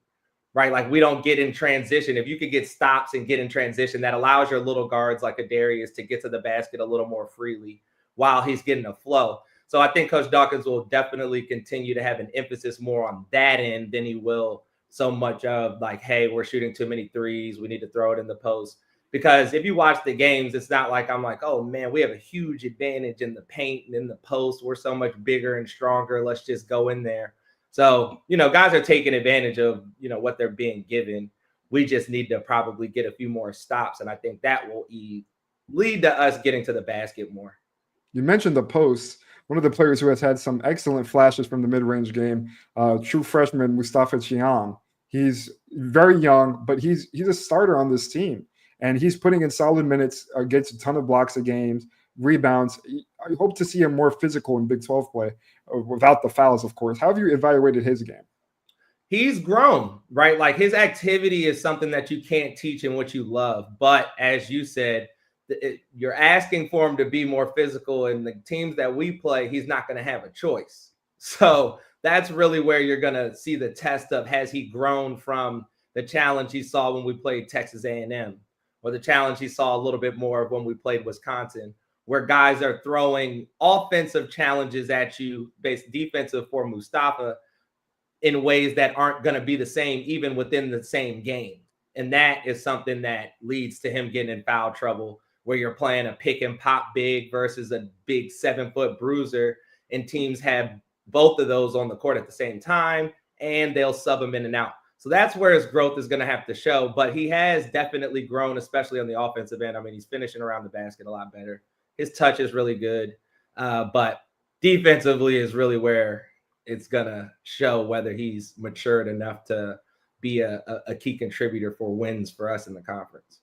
right? Like we don't get in transition. If you could get stops and get in transition, that allows your little guards like a Darius to get to the basket a little more freely while he's getting a flow. So I think Coach Dawkins will definitely continue to have an emphasis more on that end than he will so much of like, hey, we're shooting too many threes. We need to throw it in the post. Because if you watch the games, it's not like I'm like, oh, man, we have a huge advantage in the paint and in the post. We're so much bigger and stronger. Let's just go in there. So, guys are taking advantage of, what they're being given. We just need to probably get a few more stops. And I think that will lead to us getting to the basket more. You mentioned the post. One of the players who has had some excellent flashes from the mid-range game, true freshman Mustafa Chian. He's very young, but he's a starter on this team. And he's putting in solid minutes, gets a ton of blocks a game, rebounds. I hope to see him more physical in Big 12 play without the fouls, of course. How have you evaluated his game? He's grown, right? Like his activity is something that you can't teach in what you love. But as you said, you're asking for him to be more physical. And the teams that we play, he's not going to have a choice. So that's really where you're going to see the test of, has he grown from the challenge he saw when we played Texas A&M? Or the challenge he saw a little bit more of when we played Wisconsin, where guys are throwing offensive challenges at you, based defensive for Mustafa, in ways that aren't going to be the same, even within the same game. And that is something that leads to him getting in foul trouble, where you're playing a pick and pop big versus a big 7-foot bruiser, and teams have both of those on the court at the same time, and they'll sub them in and out. So that's where his growth is going to have to show. But he has definitely grown, especially on the offensive end. I mean, he's finishing around the basket a lot better. His touch is really good. But defensively is really where it's going to show whether he's matured enough to be a key contributor for wins for us in the conference.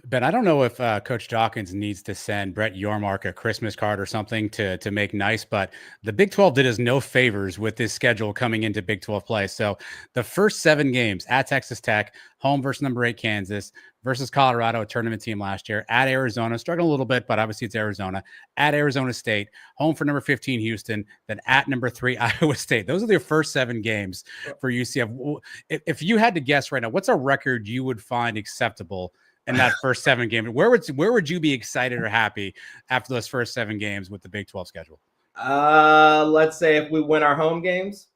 Ben, I don't know if Coach Dawkins needs to send Brett Yormark a Christmas card or something to make nice, but the Big 12 did us no favors with this schedule coming into Big 12 play. So the first 7 games at Texas Tech, home versus number 8 Kansas, versus Colorado, a tournament team last year, at Arizona, struggling a little bit, but obviously it's Arizona, at Arizona State, home for number 15 Houston, then at number 3 Iowa State. Those are the first 7 games for UCF. If you had to guess right now, what's a record you would find acceptable in that first 7 games? Where would you be excited or happy after those first 7 games with the Big 12 schedule? Let's say if we win our home games.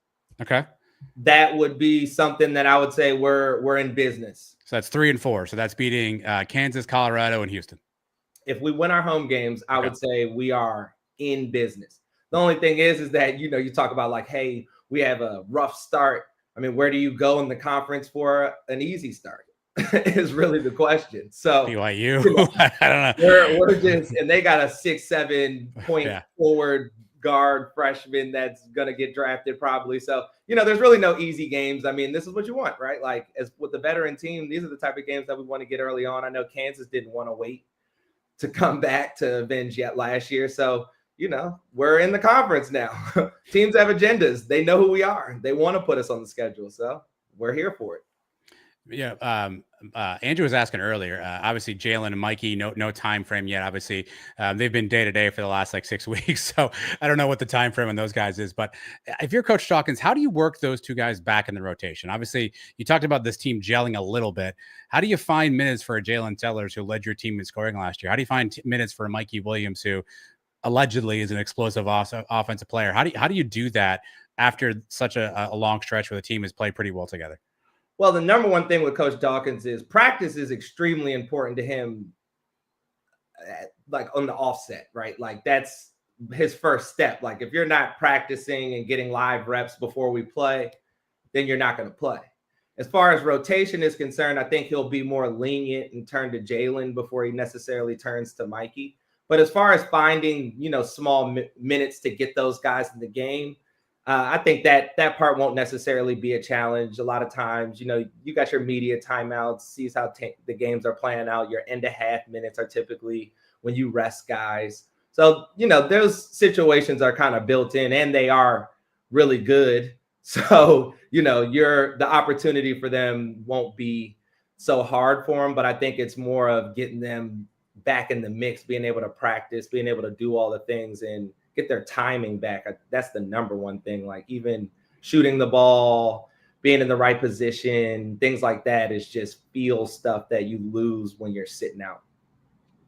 Okay. That would be something that I would say we're in business. So that's 3 and 4. So that's beating Kansas, Colorado, and Houston. If we win our home games, I would say we are in business. The only thing is that, you talk about like, hey, we have a rough start. I mean, where do you go in the conference for an easy start? Is really the question. So BYU, I don't know. We're just, and they got a 6-7 point forward guard freshman that's going to get drafted probably. So, there's really no easy games. I mean, this is what you want, right? Like as with the veteran team, these are the type of games that we want to get early on. I know Kansas didn't want to wait to come back to avenge yet last year. So, we're in the conference now. Teams have agendas. They know who we are. They want to put us on the schedule. So we're here for it. Yeah. Andrew was asking earlier, obviously Jalen and Mikey, no time frame yet. Obviously they've been day to day for the last 6 weeks. So I don't know what the time frame on those guys is, but if you're Coach Dawkins, how do you work those 2 guys back in the rotation? Obviously you talked about this team gelling a little bit. How do you find minutes for a Jalen Tellers who led your team in scoring last year? How do you find minutes for a Mikey Williams who allegedly is an explosive offensive player? How do you do that after such a long stretch where the team has played pretty well together? Well, the number one thing with Coach Dawkins is practice is extremely important to him, like on the offset, right? Like that's his first step. Like if you're not practicing and getting live reps before we play, then you're not going to play. As far as rotation is concerned, I think he'll be more lenient and turn to Jalen before he necessarily turns to Mikey. But as far as finding, small minutes to get those guys in the game, I think that part won't necessarily be a challenge. A lot of times, you got your media timeouts, sees how the games are playing out. Your end of half minutes are typically when you rest guys. So, those situations are kind of built in and they are really good. So, the opportunity for them won't be so hard for them. But I think it's more of getting them back in the mix, being able to practice, being able to do all the things and get their timing back. That's the number one thing. Like even shooting the ball, being in the right position, things like that is just feel stuff that you lose when you're sitting out.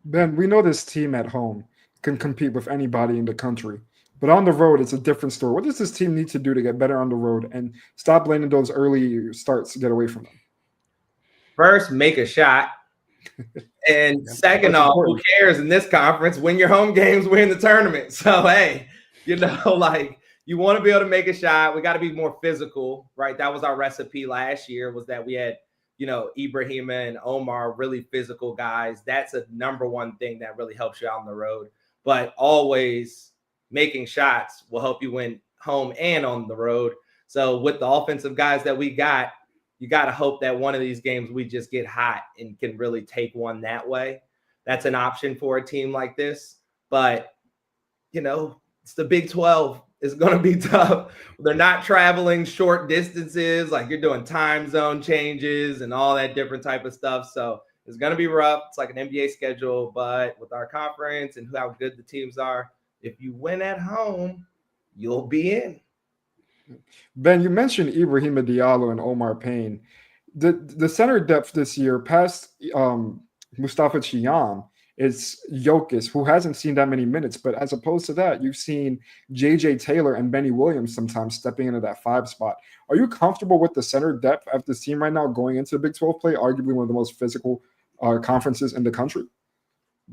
Ben, we know this team at home can compete with anybody in the country, but on the road, it's a different story. What does this team need to do to get better on the road and stop letting those early starts get away from them? First, make a shot. And second off, who cares in this conference? Win your home games, win the tournament. So, hey, like you want to be able to make a shot. We got to be more physical, right? That was our recipe last year, was that we had, Ibrahima and Omar, really physical guys. That's a number one thing that really helps you out on the road. But always making shots will help you win home and on the road. So with the offensive guys that we got, you got to hope that one of these games we just get hot and can really take one that way. That's an option for a team like this. But, it's the Big 12. It's going to be tough. They're not traveling short distances. Like you're doing time zone changes and all that different type of stuff. So it's going to be rough. It's like an NBA schedule. But with our conference and how good the teams are, if you win at home, you'll be in. Ben, you mentioned Ibrahima Diallo and Omar Payne. The center depth this year, past Mustafa Chiam, is Jokic, who hasn't seen that many minutes. But as opposed to that, you've seen J.J. Taylor and Benny Williams sometimes stepping into that 5 spot. Are you comfortable with the center depth of this team right now going into the Big 12 play, arguably one of the most physical conferences in the country?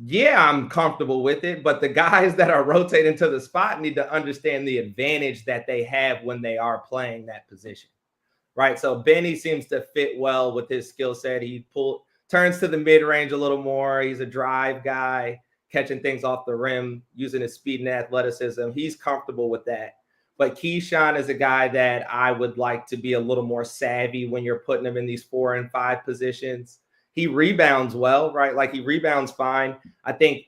Yeah, I'm comfortable with it, but the guys that are rotating to the spot need to understand the advantage that they have when they are playing that position, right? So Benny seems to fit well with his skill set. He turns to the mid-range a little more. He's a drive guy, catching things off the rim, using his speed and athleticism. He's comfortable with that. But Keyshawn is a guy that I would like to be a little more savvy when you're putting him in these 4 and 5 positions. He rebounds well, right? Like he rebounds fine. I think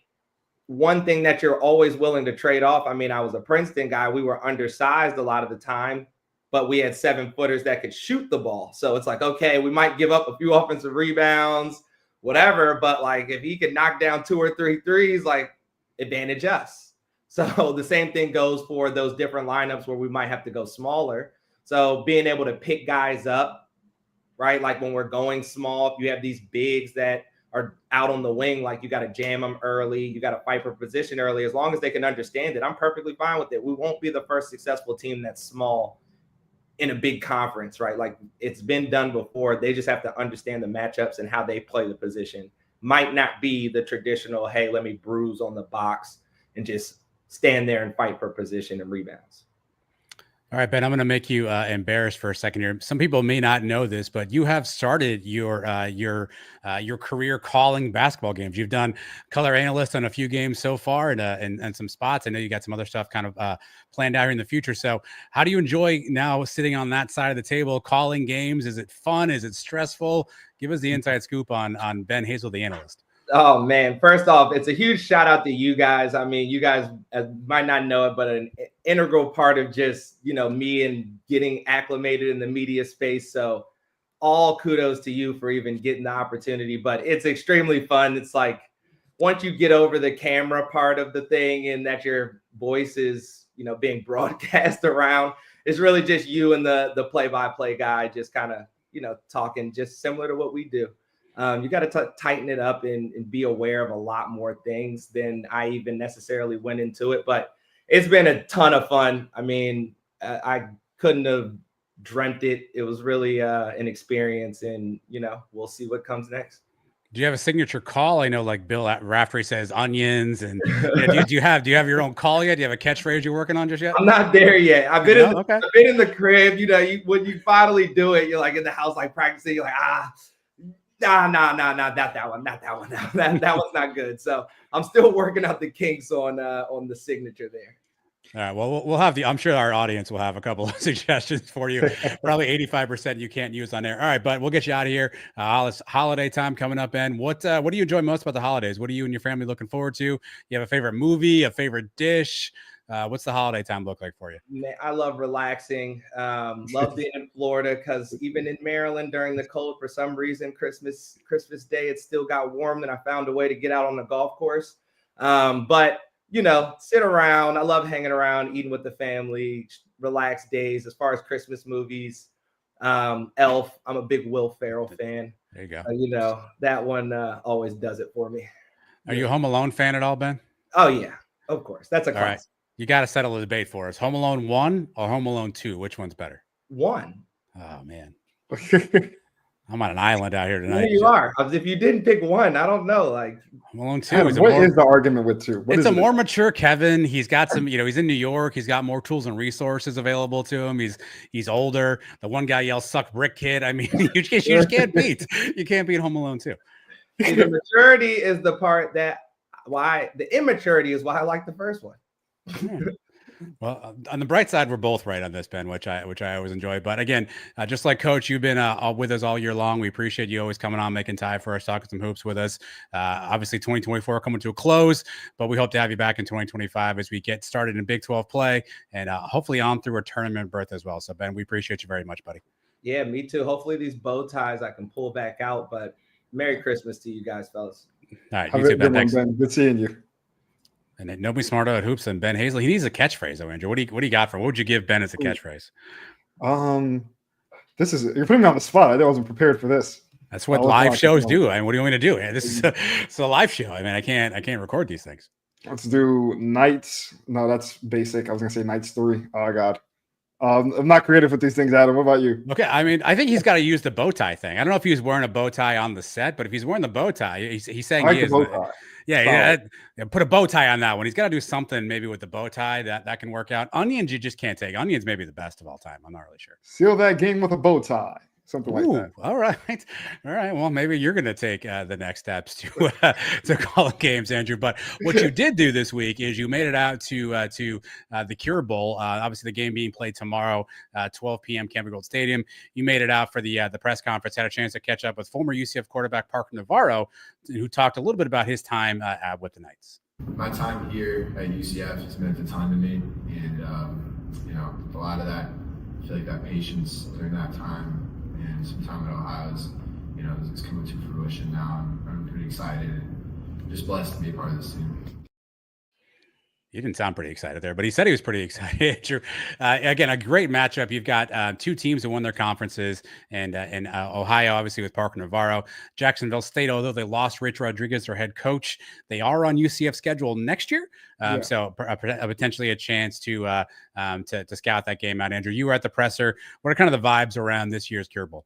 one thing that you're always willing to trade off. I mean, I was a Princeton guy. We were undersized a lot of the time, but we had 7-footers that could shoot the ball. So it's like, okay, we might give up a few offensive rebounds, whatever. But like, if he could knock down 2 or 3 threes, like advantage us. So the same thing goes for those different lineups where we might have to go smaller. So being able to pick guys up, right? Like when we're going small, if you have these bigs that are out on the wing, like you got to jam them early, you got to fight for position early. As long as they can understand it, I'm perfectly fine with it. We won't be the first successful team that's small in a big conference, right? Like it's been done before. They just have to understand the matchups and how they play the position. Might not be the traditional, hey, let me bruise on the box and just stand there and fight for position and rebounds. All right, Ben, I'm going to make you embarrassed for a second here. Some people may not know this, but you have started your career calling basketball games. You've done color analyst on a few games so far and some spots. I know you got some other stuff kind of planned out here in the future. So how do you enjoy now sitting on that side of the table, calling games? Is it fun? Is it stressful? Give us the inside scoop on Ben Hazel, the analyst. Oh, man. First off, it's a huge shout out to you guys. I mean, you guys might not know it, but an integral part of just, me and getting acclimated in the media space. So all kudos to you for even getting the opportunity. But it's extremely fun. It's like once you get over the camera part of the thing and that your voice is, being broadcast around, it's really just you and the play-by-play guy just kind of, talking just similar to what we do. You got to tighten it up and be aware of a lot more things than I even necessarily went into it. But it's been a ton of fun. I mean, I couldn't have dreamt it. It was really an experience, and we'll see what comes next. Do you have a signature call? I know, like Bill Raftery says, onions, and do you have your own call yet? Do you have a catchphrase you're working on just yet? I'm not there yet. I've been in the crib. When you finally do it, you're like in the house, like practicing. You're like, nah, not that one. That one's not good. So I'm still working out the kinks on the signature there. All right. Well, we'll have I'm sure our audience will have a couple of suggestions for you. Probably 85% you can't use on there. All right, but we'll get you out of here. Holiday time coming up, Ben. What do you enjoy most about the holidays? What are you and your family looking forward to? You have a favorite movie, a favorite dish? What's the holiday time look like for you? Man, I love relaxing. Love being in Florida because even in Maryland during the cold, for some reason, Christmas Day, it still got warm, and I found a way to get out on the golf course. But sit around. I love hanging around, eating with the family, relaxed days. As far as Christmas movies, Elf. I'm a big Will Ferrell fan. There you go. That one always does it for me. Are you a Home Alone fan at all, Ben? Oh yeah, of course. That's a classic. All right. You got to settle the debate for us. Home Alone 1 or Home Alone 2? Which one's better? 1. Oh man. I'm on an island out here tonight. There you are. If you didn't pick 1, I don't know. Like Home Alone 2 is the argument with 2? It's a more mature Kevin. He's got some, he's in New York. He's got more tools and resources available to him. He's older. The one guy yells "suck brick, kid." I mean, you just can't beat. You can't beat Home Alone 2. The maturity is the part the immaturity is why I like the first one. Well, on the bright side, we're both right on this, Ben, which I always enjoy. But again, just like Coach, you've been with us all year long. We appreciate you always coming on, making time for us, talking some hoops with us. Obviously, 2024 coming to a close, but we hope to have you back in 2025 as we get started in Big 12 play and hopefully on through a tournament berth as well. So, Ben, we appreciate you very much, buddy. Yeah, me too. Hopefully, these bow ties I can pull back out. But Merry Christmas to you guys, fellas. All right, you too, Ben. Thanks. Ben. Good seeing you. And nobody smarter at hoops than Ben Hazel. He needs a catchphrase, though, Andrew. What do you got for? What would you give Ben as a catchphrase? You're putting me on the spot. I wasn't prepared for this. That's what live shows do. I mean, what do you want me to do? This is it's a live show. I mean, I can't record these things. Let's do Knights. No, that's basic. I was gonna say Knights 3. Oh God. I'm not creative with these things, Adam. What about you? Okay, I mean, I think he's got to use the bow tie thing. I don't know if he was wearing a bow tie on the set, but if he's wearing the bow tie, he's saying I like he the is. bow tie. Yeah, put a bow tie on that one. He's got to do something maybe with the bow tie that can work out. Onions, you just can't take. Onions may be the best of all time. I'm not really sure. Seal that game with a bow tie. Something like that. All right. All right. Well, maybe you're going to take the next steps to calling games, Andrew. But what you did do this week is you made it out to the Cure Bowl. Obviously, the game being played tomorrow, 12 p.m. Campbell Gold Stadium. You made it out for the press conference. Had a chance to catch up with former UCF quarterback Parker Navarro, who talked a little bit about his time with the Knights. My time here at UCF has meant a ton to me, and a lot of that, I feel like that patience during that time and some time at Ohio is coming to fruition now. I'm pretty excited and just blessed to be a part of this team. You didn't sound pretty excited there, but he said he was pretty excited. Drew, again, a great matchup. You've got two teams that won their conferences, and Ohio, obviously, with Parker Navarro. Jacksonville State, although they lost Rich Rodriguez, their head coach, they are on UCF schedule next year. So potentially a chance to scout that game out. Andrew, you were at the presser. What are kind of the vibes around this year's Cure Bowl?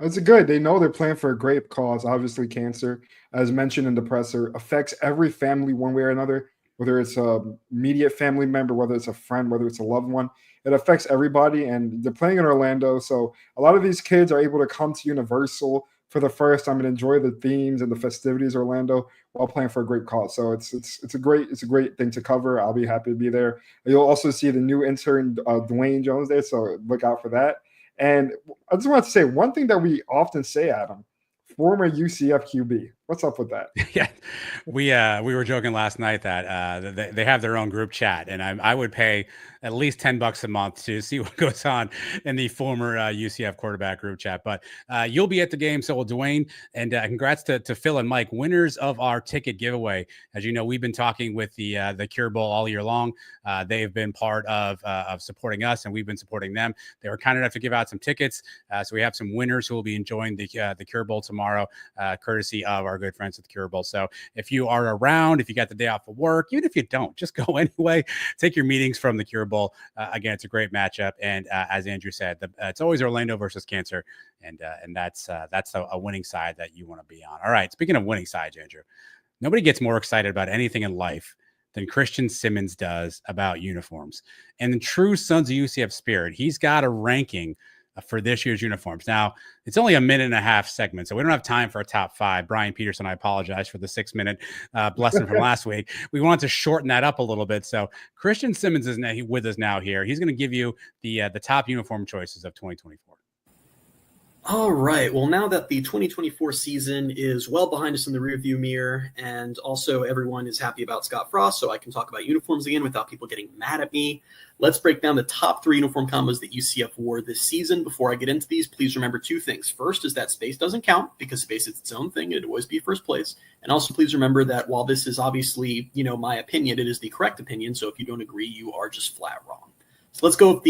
It's good. They know they're playing for a great cause. Obviously, cancer, as mentioned in the presser, affects every family one way or another. Whether it's a immediate family member, whether it's a friend, whether it's a loved one, it affects everybody. And they're playing in Orlando, so a lot of these kids are able to come to Universal for the first time and enjoy the themes and the festivities of Orlando while playing for a great cause. So it's a great thing to cover. I'll be happy to be there. You'll also see the new intern Dwayne Jones there, so look out for that. And I just want to say one thing that we often say, Adam. Former UCF QB. What's up with that? Yeah, we were joking last night that they have their own group chat, and I would pay at least $10 a month to see what goes on in the former UCF quarterback group chat. But you'll be at the game, so will Dwayne. And congrats to Phil and Mike, winners of our ticket giveaway. As you know, we've been talking with the Cure Bowl all year long. They've been part of supporting us, and we've been supporting them. They were kind enough to give out some tickets, so we have some winners who will be enjoying the Cure Bowl tomorrow, courtesy of our good friends at the Cure Bowl. So if you are around, if you got the day off of work, even if you don't, just go anyway. Take your meetings from the Cure Bowl. Again, it's a great matchup, and as Andrew said, it's always Orlando versus cancer, and that's a winning side that you want to be on. All right, speaking of winning sides, Andrew, nobody gets more excited about anything in life than Christian Simmons does about uniforms. And in true Sons of UCF spirit, he's got a ranking for this year's uniforms. Now, it's only a minute and a half segment, so we don't have time for a top five. Brian Peterson, I apologize for the 6-minute blessing from last week. We wanted to shorten that up a little bit. So Christian Simmons is with us now here. He's going to give you the top uniform choices of 2024. All right. Well, now that the 2024 season is well behind us in the rearview mirror, and also everyone is happy about Scott Frost, so I can talk about uniforms again without people getting mad at me. Let's break down the top 3 uniform combos that UCF wore this season. Before I get into these, please remember 2 things. First is that space doesn't count, because space is its own thing. It'd always be first place. And also please remember that while this is obviously, my opinion, it is the correct opinion. So if you don't agree, you are just flat wrong. So let's do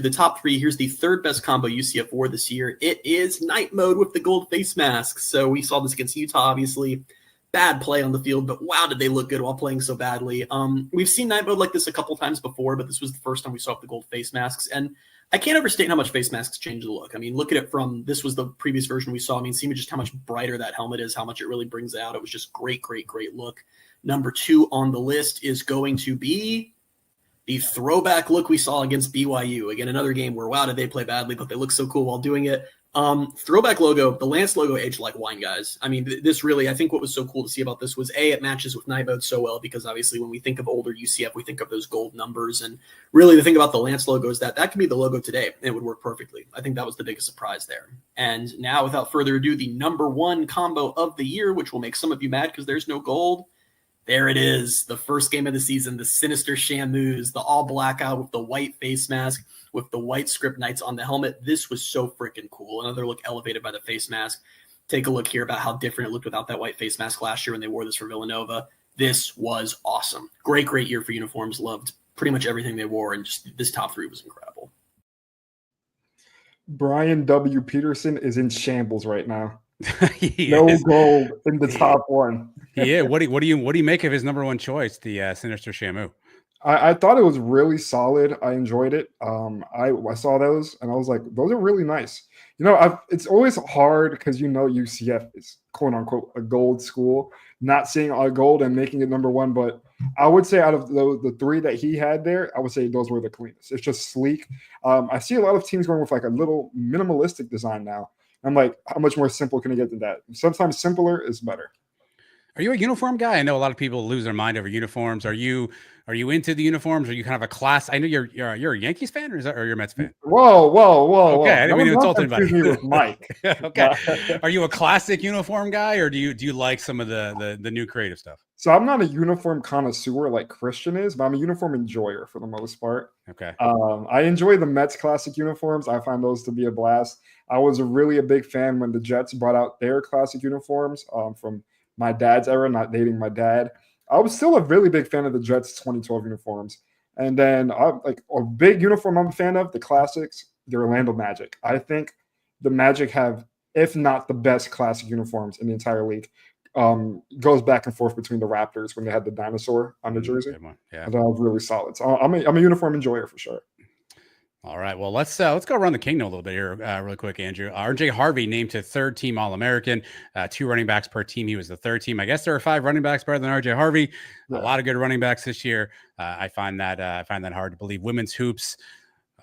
the top 3. Here's the third best combo UCF wore this year. It is night mode with the gold face masks. So we saw this against Utah, obviously. Bad play on the field, but wow, did they look good while playing so badly. We've seen night mode like this a couple times before, but this was the first time we saw the gold face masks. And I can't overstate how much face masks change the look. I mean, look at it from, this was the previous version we saw. I mean, see just how much brighter that helmet is, how much it really brings out. It was just great, great, great look. Number 2 on the list is going to be the throwback look we saw against BYU. Again, another game where, wow, did they play badly, but they look so cool while doing it. Throwback logo, the Lance logo aged like wine, guys. I mean, this really, I think what was so cool to see about this was, it matches with night mode so well, because obviously when we think of older UCF, we think of those gold numbers. And really the thing about the Lance logo is that could be the logo today, and it would work perfectly. I think that was the biggest surprise there. And now, without further ado, the number 1 combo of the year, which will make some of you mad because there's no gold. There it is, the first game of the season, the Sinister Shamus, the all blackout with the white face mask, with the white script Knights on the helmet. This was so freaking cool. Another look elevated by the face mask. Take a look here about how different it looked without that white face mask last year when they wore this for Villanova. This was awesome. Great, great year for uniforms. Loved pretty much everything they wore, and just this top 3 was incredible. Brian W. Peterson is in shambles right now. No gold in the top 1. Yeah. What do you make of his number 1 choice, the Sinister Shamu? I thought it was really solid. I enjoyed it. I saw those and I was like, those are really nice. It's always hard because UCF is quote unquote a gold school. Not seeing a gold and making it number one, but I would say out of the three that he had there, I would say those were the cleanest. It's just sleek. I see a lot of teams going with like a little minimalistic design now. I'm like, how much more simple can you get than that? Sometimes simpler is better. Are you a uniform guy? I know a lot of people lose their mind over uniforms. Are you into the uniforms? Are you kind of a class? I know you're a Yankees fan, or you're a Mets fan? Whoa. Okay, I didn't mean to insult anybody. Me with Mike. Okay. Are you a classic uniform guy, or do you like some of the new creative stuff? So I'm not a uniform connoisseur like Christian is, but I'm a uniform enjoyer for the most part. Okay. I enjoy the Mets classic uniforms. I find those to be a blast. I was really a big fan when the Jets brought out their classic uniforms from my dad's era, not dating my dad. I was still a really big fan of the Jets 2012 uniforms. And then like a big uniform I'm a fan of, the classics, the Orlando Magic. I think the Magic have, if not the best classic uniforms in the entire league. Goes back and forth between the Raptors when they had the dinosaur on the jersey. Yeah. That was really solid. So I'm a uniform enjoyer for sure. All right. Well, let's go around the kingdom a little bit here really quick, Andrew. RJ Harvey named to third-team All-American, 2 running backs per team. He was the third team. I guess there are 5 running backs better than RJ Harvey. Yeah. A lot of good running backs this year. I find that hard to believe. Women's hoops,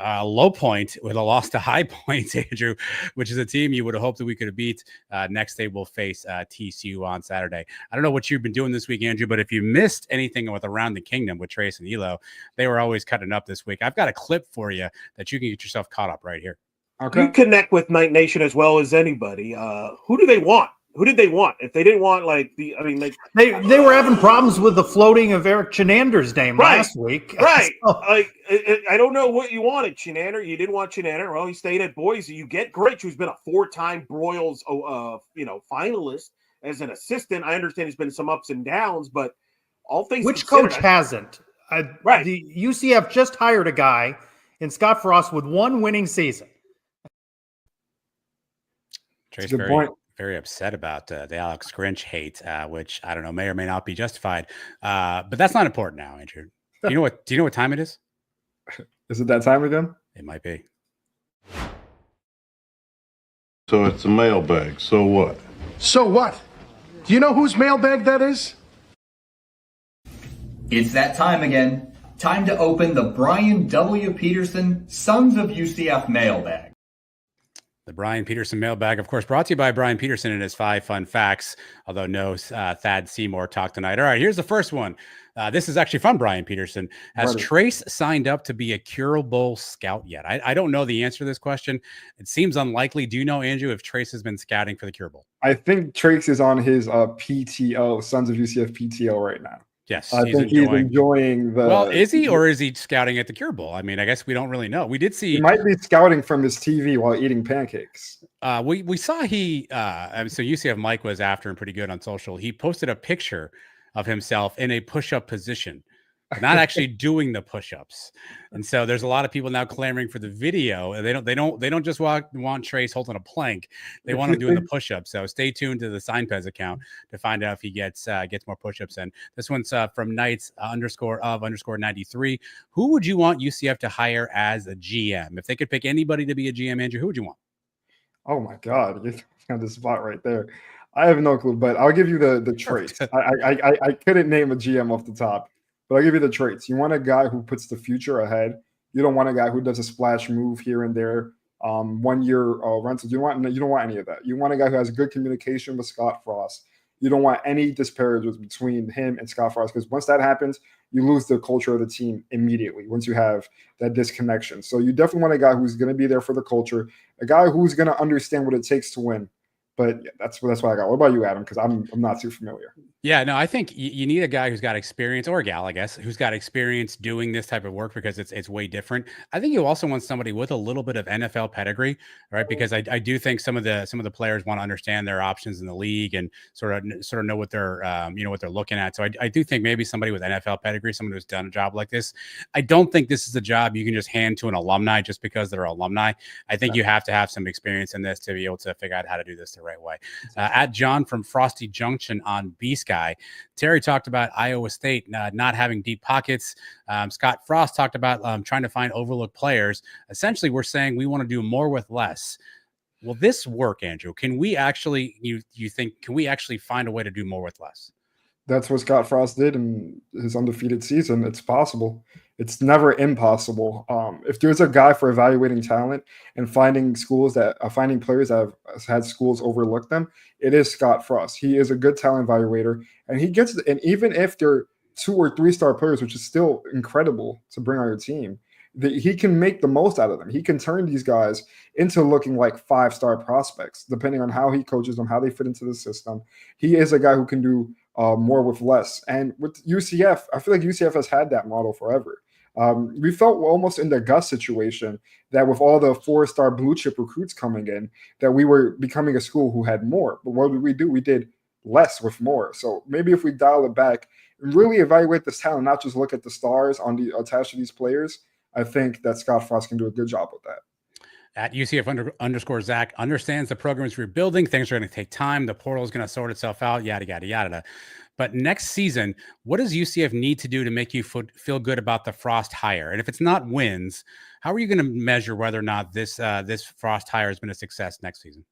low point with a loss to High Point, Andrew, which is a team you would have hoped that we could have beat. Next they will face TCU on Saturday. I don't know what you've been doing this week, Andrew, but if you missed anything with Around the Kingdom with Trace and Elo, they were always cutting up this week. I've got a clip for you that you can get yourself caught up right here. Okay. You connect with Night Nation as well as anybody. Who do they want? Who did they want? If they didn't want, they were having problems with the floating of Eric Chenander's name last week. Right. So. I don't know what you wanted, Chenander. You didn't want Chenander. Well, he stayed at Boise. You get Gritch, who's been a 4-time Broyles, finalist as an assistant. I understand there's been some ups and downs, but all things which coach hasn't? Right. The UCF just hired a guy in Scott Frost with 1 winning season. Trace, very upset about the Alex Grinch hate, which I don't know, may or may not be justified. But that's not important now, Andrew. Do you know what time it is? Is it that time again? It might be. So it's a mailbag. So what? So what? Do you know whose mailbag that is? It's that time again. Time to open the Brian W. Peterson Sons of UCF mailbag. The Brian Peterson mailbag, of course, brought to you by Brian Peterson and his 5 fun facts, although no Thad Seymour talk tonight. All right, here's the first one. This is actually from Brian Peterson. Has Trace signed up to be a curable scout yet? I don't know the answer to this question. It seems unlikely. Do you know, Andrew, if Trace has been scouting for the curable? I think Trace is on his PTO, Sons of UCF PTO right now. Yes, I think he's enjoying the. Well, is he, or is he scouting at the Cure Bowl? I mean, I guess we don't really know. We did see he might be scouting from his TV while eating pancakes. We saw so UCF Mike was after him pretty good on social. He posted a picture of himself in a push-up position, not actually doing the push-ups. And so there's a lot of people now clamoring for the video. They don't just want Trace holding a plank. They want him doing the push-ups. So stay tuned to the SignPez account to find out if he gets more push-ups in. This one's from Knights _93. Who would you want UCF to hire as a GM? If they could pick anybody to be a GM, Andrew, who would you want? Oh my God, you got the spot right there. I have no clue, but I'll give you the traits. I couldn't name a GM off the top. But I'll give you the traits. You want a guy who puts the future ahead. You don't want a guy who does a splash move here and there, 1 year rentals. You don't want any of that. You want a guy who has good communication with Scott Frost. You don't want any disparagements between him and Scott Frost, because once that happens, you lose the culture of the team immediately once you have that disconnection. So you definitely want a guy who's going to be there for the culture, a guy who's going to understand what it takes to win. But yeah, that's what I got. What about you, Adam? Because I'm not too familiar. Yeah, no, I think you need a guy who's got experience, or a gal, I guess, who's got experience doing this type of work, because it's way different. I think you also want somebody with a little bit of NFL pedigree, right? Because I do think some of the players want to understand their options in the league and sort of know what they're what they're looking at. So I do think maybe somebody with NFL pedigree, someone who's done a job like this. I don't think this is a job you can just hand to an alumni just because they're alumni. I think you have to have some experience in this to be able to figure out how to do this the right way. At John from Frosty Junction on B-Sky, Terry talked about Iowa State not having deep pockets. Scott Frost talked about trying to find overlooked players. Essentially, we're saying we want to do more with less. Will this work, Andrew? Can we actually, you think, can we actually find a way to do more with less? That's what Scott Frost did in his undefeated season. It's possible. It's never impossible. If there's a guy for evaluating talent and finding schools that finding players that have had schools overlook them, it is Scott Frost. He is a good talent evaluator, and he gets. And even if they're 2 or 3 star players, which is still incredible to bring on your team, he can make the most out of them. He can turn these guys into looking like 5-star prospects, depending on how he coaches them, how they fit into the system. He is a guy who can do more with less. And with UCF, I feel like UCF has had that model forever. We felt almost in the Gus situation that with all the 4-star blue chip recruits coming in, that we were becoming a school who had more. But what did we do? We did less with more. So maybe if we dial it back and really evaluate this talent, not just look at the stars attached to these players, I think that Scott Frost can do a good job with that. At UCF underscore Zach understands the program is rebuilding. Things are going to take time. The portal is going to sort itself out, yada, yada, yada. But next season, what does UCF need to do to make you feel good about the Frost hire? And if it's not wins, how are you going to measure whether or not this Frost hire has been a success next season?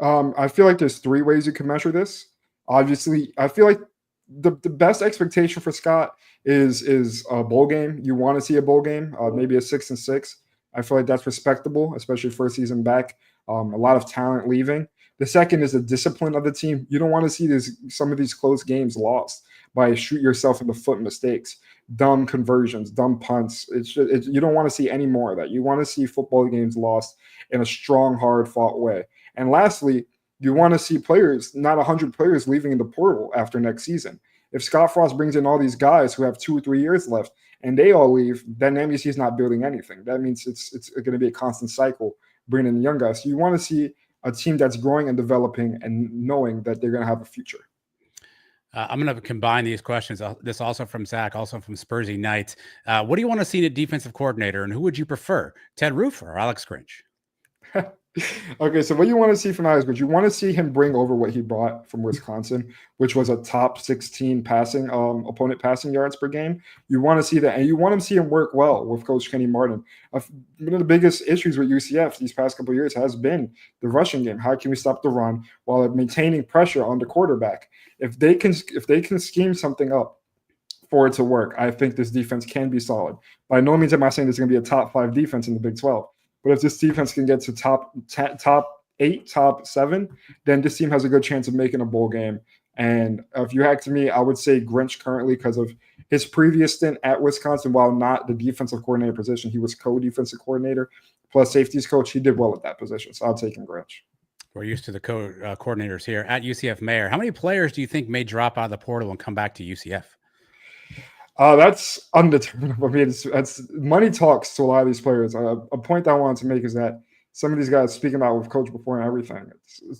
I feel like there's 3 ways you can measure this. Obviously, I feel like the best expectation for Scott is a bowl game. You want to see a bowl game, maybe a 6-6. I feel like that's respectable, especially first season back. A lot of talent leaving. The second is the discipline of the team. You don't want to see some of these close games lost by shoot yourself in the foot mistakes, dumb conversions, dumb punts. You don't want to see any more of that. You want to see football games lost in a strong, hard-fought way. And lastly, you want to see players, not 100 players leaving in the portal after next season. If Scott Frost brings in all these guys who have 2 or 3 years left and they all leave, then that means he's not building anything. That means it's going to be a constant cycle bringing in young guys. So you want to see a team that's growing and developing and knowing that they're going to have a future. I'm going to combine these questions. This also from Zach, also from Spursy Knight. What do you want to see in a defensive coordinator, and who would you prefer, Ted Roof or Alex Grinch? Okay, so what you want to see from Alex Grinch, you want to see him bring over what he brought from Wisconsin, which was a top 16 passing opponent passing yards per game. You want to see that, and you want to see him work well with Coach Kenny Martin. One of the biggest issues with UCF these past couple of years has been the rushing game. How can we stop the run while maintaining pressure on the quarterback? If they can scheme something up for it to work, I think this defense can be solid. By no means am I saying there's going to be a top 5 defense in the Big 12. But if this defense can get to top 8, top 7, then this team has a good chance of making a bowl game. And if you ask me, I would say Grinch currently because of his previous stint at Wisconsin. While not the defensive coordinator position, he was co-defensive coordinator plus safeties coach. He did well at that position, so I'll take him Grinch. We're used to the coordinators here. At UCF Mayor, how many players do you think may drop out of the portal and come back to UCF? That's undeterminable. I mean, it's money talks to a lot of these players. A point I wanted to make is that some of these guys, speaking about with coach before and everything,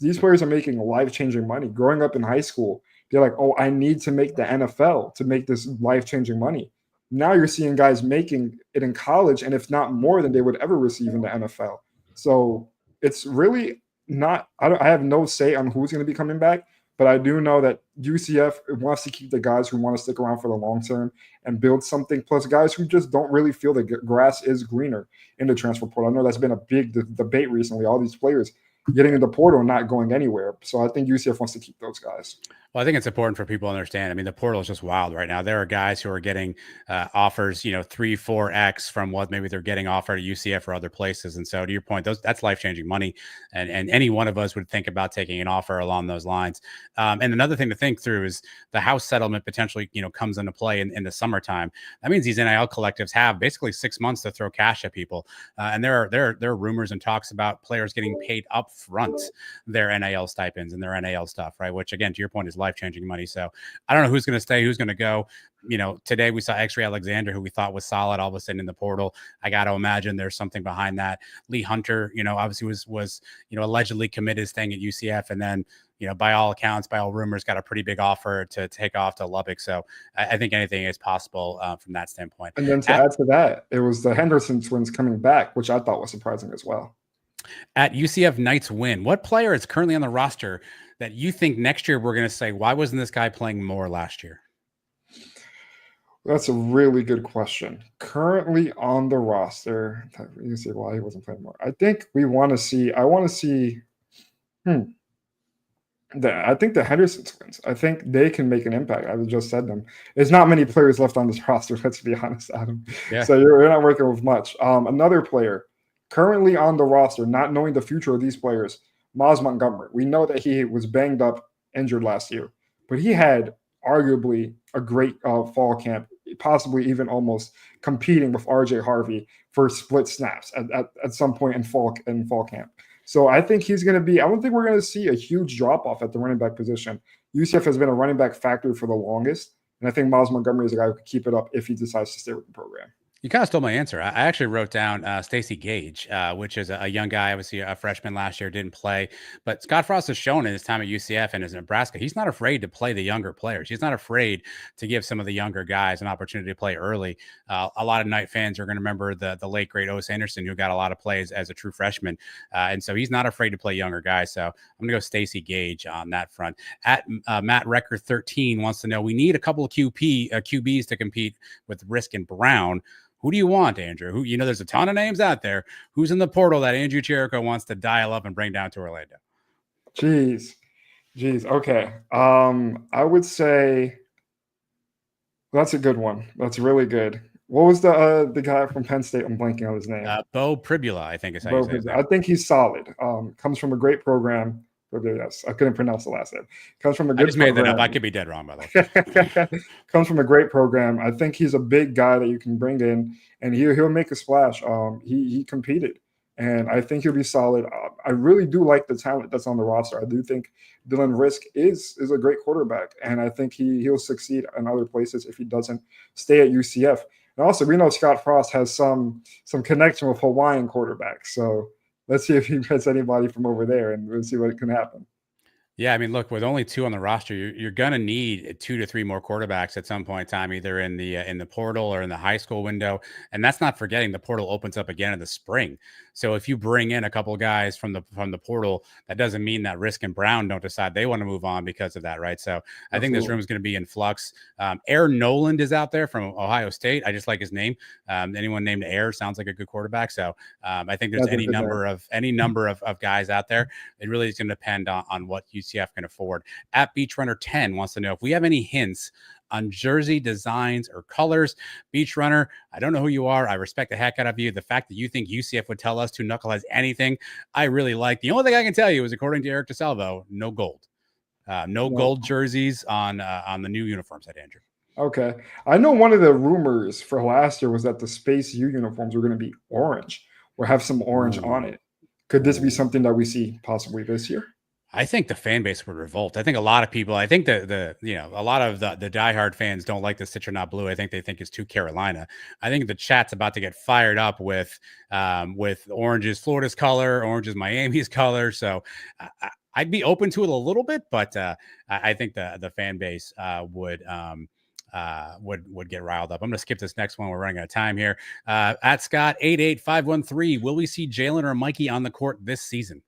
these players are making life-changing money. Growing up in high school, they're like, oh, I need to make the NFL to make this life-changing money. Now you're seeing guys making it in college, and if not more than they would ever receive in the NFL. So it's really not – I have no say on who's going to be coming back. But I do know that UCF wants to keep the guys who want to stick around for the long term and build something, plus guys who just don't really feel the grass is greener in the transfer portal. I know that's been a big debate recently, all these players getting in the portal and not going anywhere. So I think UCF wants to keep those guys. Well, I think it's important for people to understand. I mean, the portal is just wild right now. There are guys who are getting offers, 3-4x from what maybe they're getting offered at UCF or other places. And so to your point, that's life-changing money. And any one of us would think about taking an offer along those lines. And another thing to think through is the house settlement potentially, comes into play in the summertime. That means these NIL collectives have basically 6 months to throw cash at people. And there are rumors and talks about players getting paid up front their NIL stipends and their NIL stuff, right? Which again, to your point, is life-changing money. So I don't know who's going to stay, who's going to go. Today we saw X-Ray Alexander, who we thought was solid, all of a sudden in the portal. I got to imagine there's something behind that. Lee Hunter, obviously was allegedly committed staying at UCF, and then by all accounts, by all rumors, got a pretty big offer to take off to Lubbock. So I think anything is possible from that standpoint. And then to add to that, it was the Henderson twins coming back, which I thought was surprising as well. At UCF Knights win, what player is currently on the roster that you think next year we're going to say, why wasn't this guy playing more last year? That's a really good question. Currently on the roster, you say, well, he wasn't playing more. I think I want to see, I think the Henderson twins, I think they can make an impact. I just said them. There's not many players left on this roster, let's be honest, Adam. Yeah. So you're not working with much. Another player currently on the roster, not knowing the future of these players, Miles Montgomery. We know that he was banged up, injured last year, but he had arguably a great fall camp, possibly even almost competing with RJ Harvey for split snaps at some point in fall camp. So I think he's going to be – I don't think we're going to see a huge drop-off at the running back position. UCF has been a running back factory for the longest, and I think Miles Montgomery is a guy who could keep it up if he decides to stay with the program. You kind of stole my answer. I actually wrote down Stacey Gage, which is a young guy, obviously a freshman last year, didn't play. But Scott Frost has shown in his time at UCF and as Nebraska, he's not afraid to play the younger players. He's not afraid to give some of the younger guys an opportunity to play early. A lot of Knight fans are going to remember the late, great Os Anderson, who got a lot of plays as a true freshman. And so he's not afraid to play younger guys. So I'm going to go Stacey Gage on that front. At Matt Recker 13 wants to know, we need a couple of QBs to compete with Risk and Brown. Who do you want, Andrew? There's a ton of names out there. Who's in the portal that Andrew Jericho wants to dial up and bring down to Orlando? Jeez. Okay. I would say that's a good one. That's really good. What was the guy from Penn State? I'm blanking on his name. Bo Pribula, I think is how you say his name. I think he's solid. Comes from a great program. Yes, I couldn't pronounce the last name. Comes from a good program. I just made that up. I could be dead wrong, by the way. Comes from a great program. I think he's a big guy that you can bring in, and he'll make a splash. He competed, and I think he'll be solid. I really do like the talent that's on the roster. I do think Dylan Risk is a great quarterback, and I think he'll succeed in other places if he doesn't stay at UCF. And also, we know Scott Frost has some connection with Hawaiian quarterbacks, so let's see if he gets anybody from over there, and we'll see what can happen. Yeah, I mean, look, with only 2 on the roster, you're going to need 2 to 3 more quarterbacks at some point in time, either in the portal or in the high school window. And that's not forgetting the portal opens up again in the spring. So if you bring in a couple of guys from the portal, that doesn't mean that Risk and Brown don't decide they want to move on because of that, right? So I think this room is going to be in flux. Air Noland is out there from Ohio State. I just like his name. Anyone named Air sounds like a good quarterback. So I think there's any number of guys out there. It really is going to depend on what UCF can afford. At Beach Runner 10 wants to know if we have any hints on jersey designs or colors. Beach Runner, I don't know who you are. I respect the heck out of you. The fact that you think UCF would tell us to knuckleheads anything, I really like. The only thing I can tell you is, according to Eric DeSalvo, no gold. No gold jerseys on the new uniforms at Andrew. Okay. I know one of the rumors for last year was that the Space U uniforms were going to be orange or have some orange on it. Could this be something that we see possibly this year? I think the fan base would revolt. I think a lot of people, a lot of the diehard fans don't like the citronat blue. I think they think it's too Carolina. I think the chat's about to get fired up with orange is Florida's color, orange is Miami's color. So I'd be open to it a little bit, but I think the fan base would get riled up. I'm going to skip this next one. We're running out of time here. At Scott 88513, will we see Jalen or Mikey on the court this season?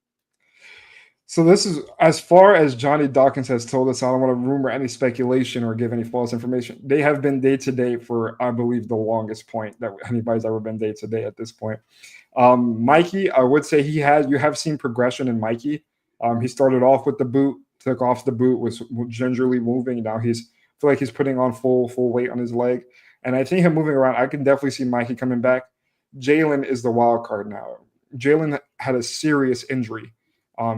So this is as far as Johnny Dawkins has told us. I don't want to rumor any speculation or give any false information. They have been day-to-day for, I believe, the longest point that anybody's ever been day-to-day at this point. Mikey, I would say you have seen progression in Mikey. He started off with the boot, took off the boot, was gingerly moving. Now I feel like he's putting on full weight on his leg. And I think him moving around, I can definitely see Mikey coming back. Jalen is the wild card now. Jalen had a serious injury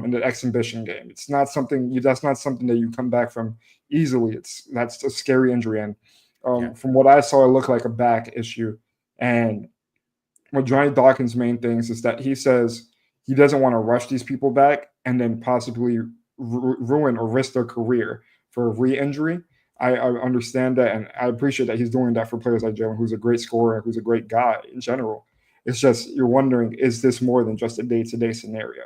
in the exhibition game. That's not something that you come back from easily. That's a scary injury. And from what I saw, it looked like a back issue. And what Johnny Dawkins' main things is that he says he doesn't want to rush these people back and then possibly ruin or risk their career for a re-injury. I understand that, and I appreciate that he's doing that for players like Jalen, who's a great scorer, who's a great guy in general. It's just you're wondering, is this more than just a day-to-day scenario?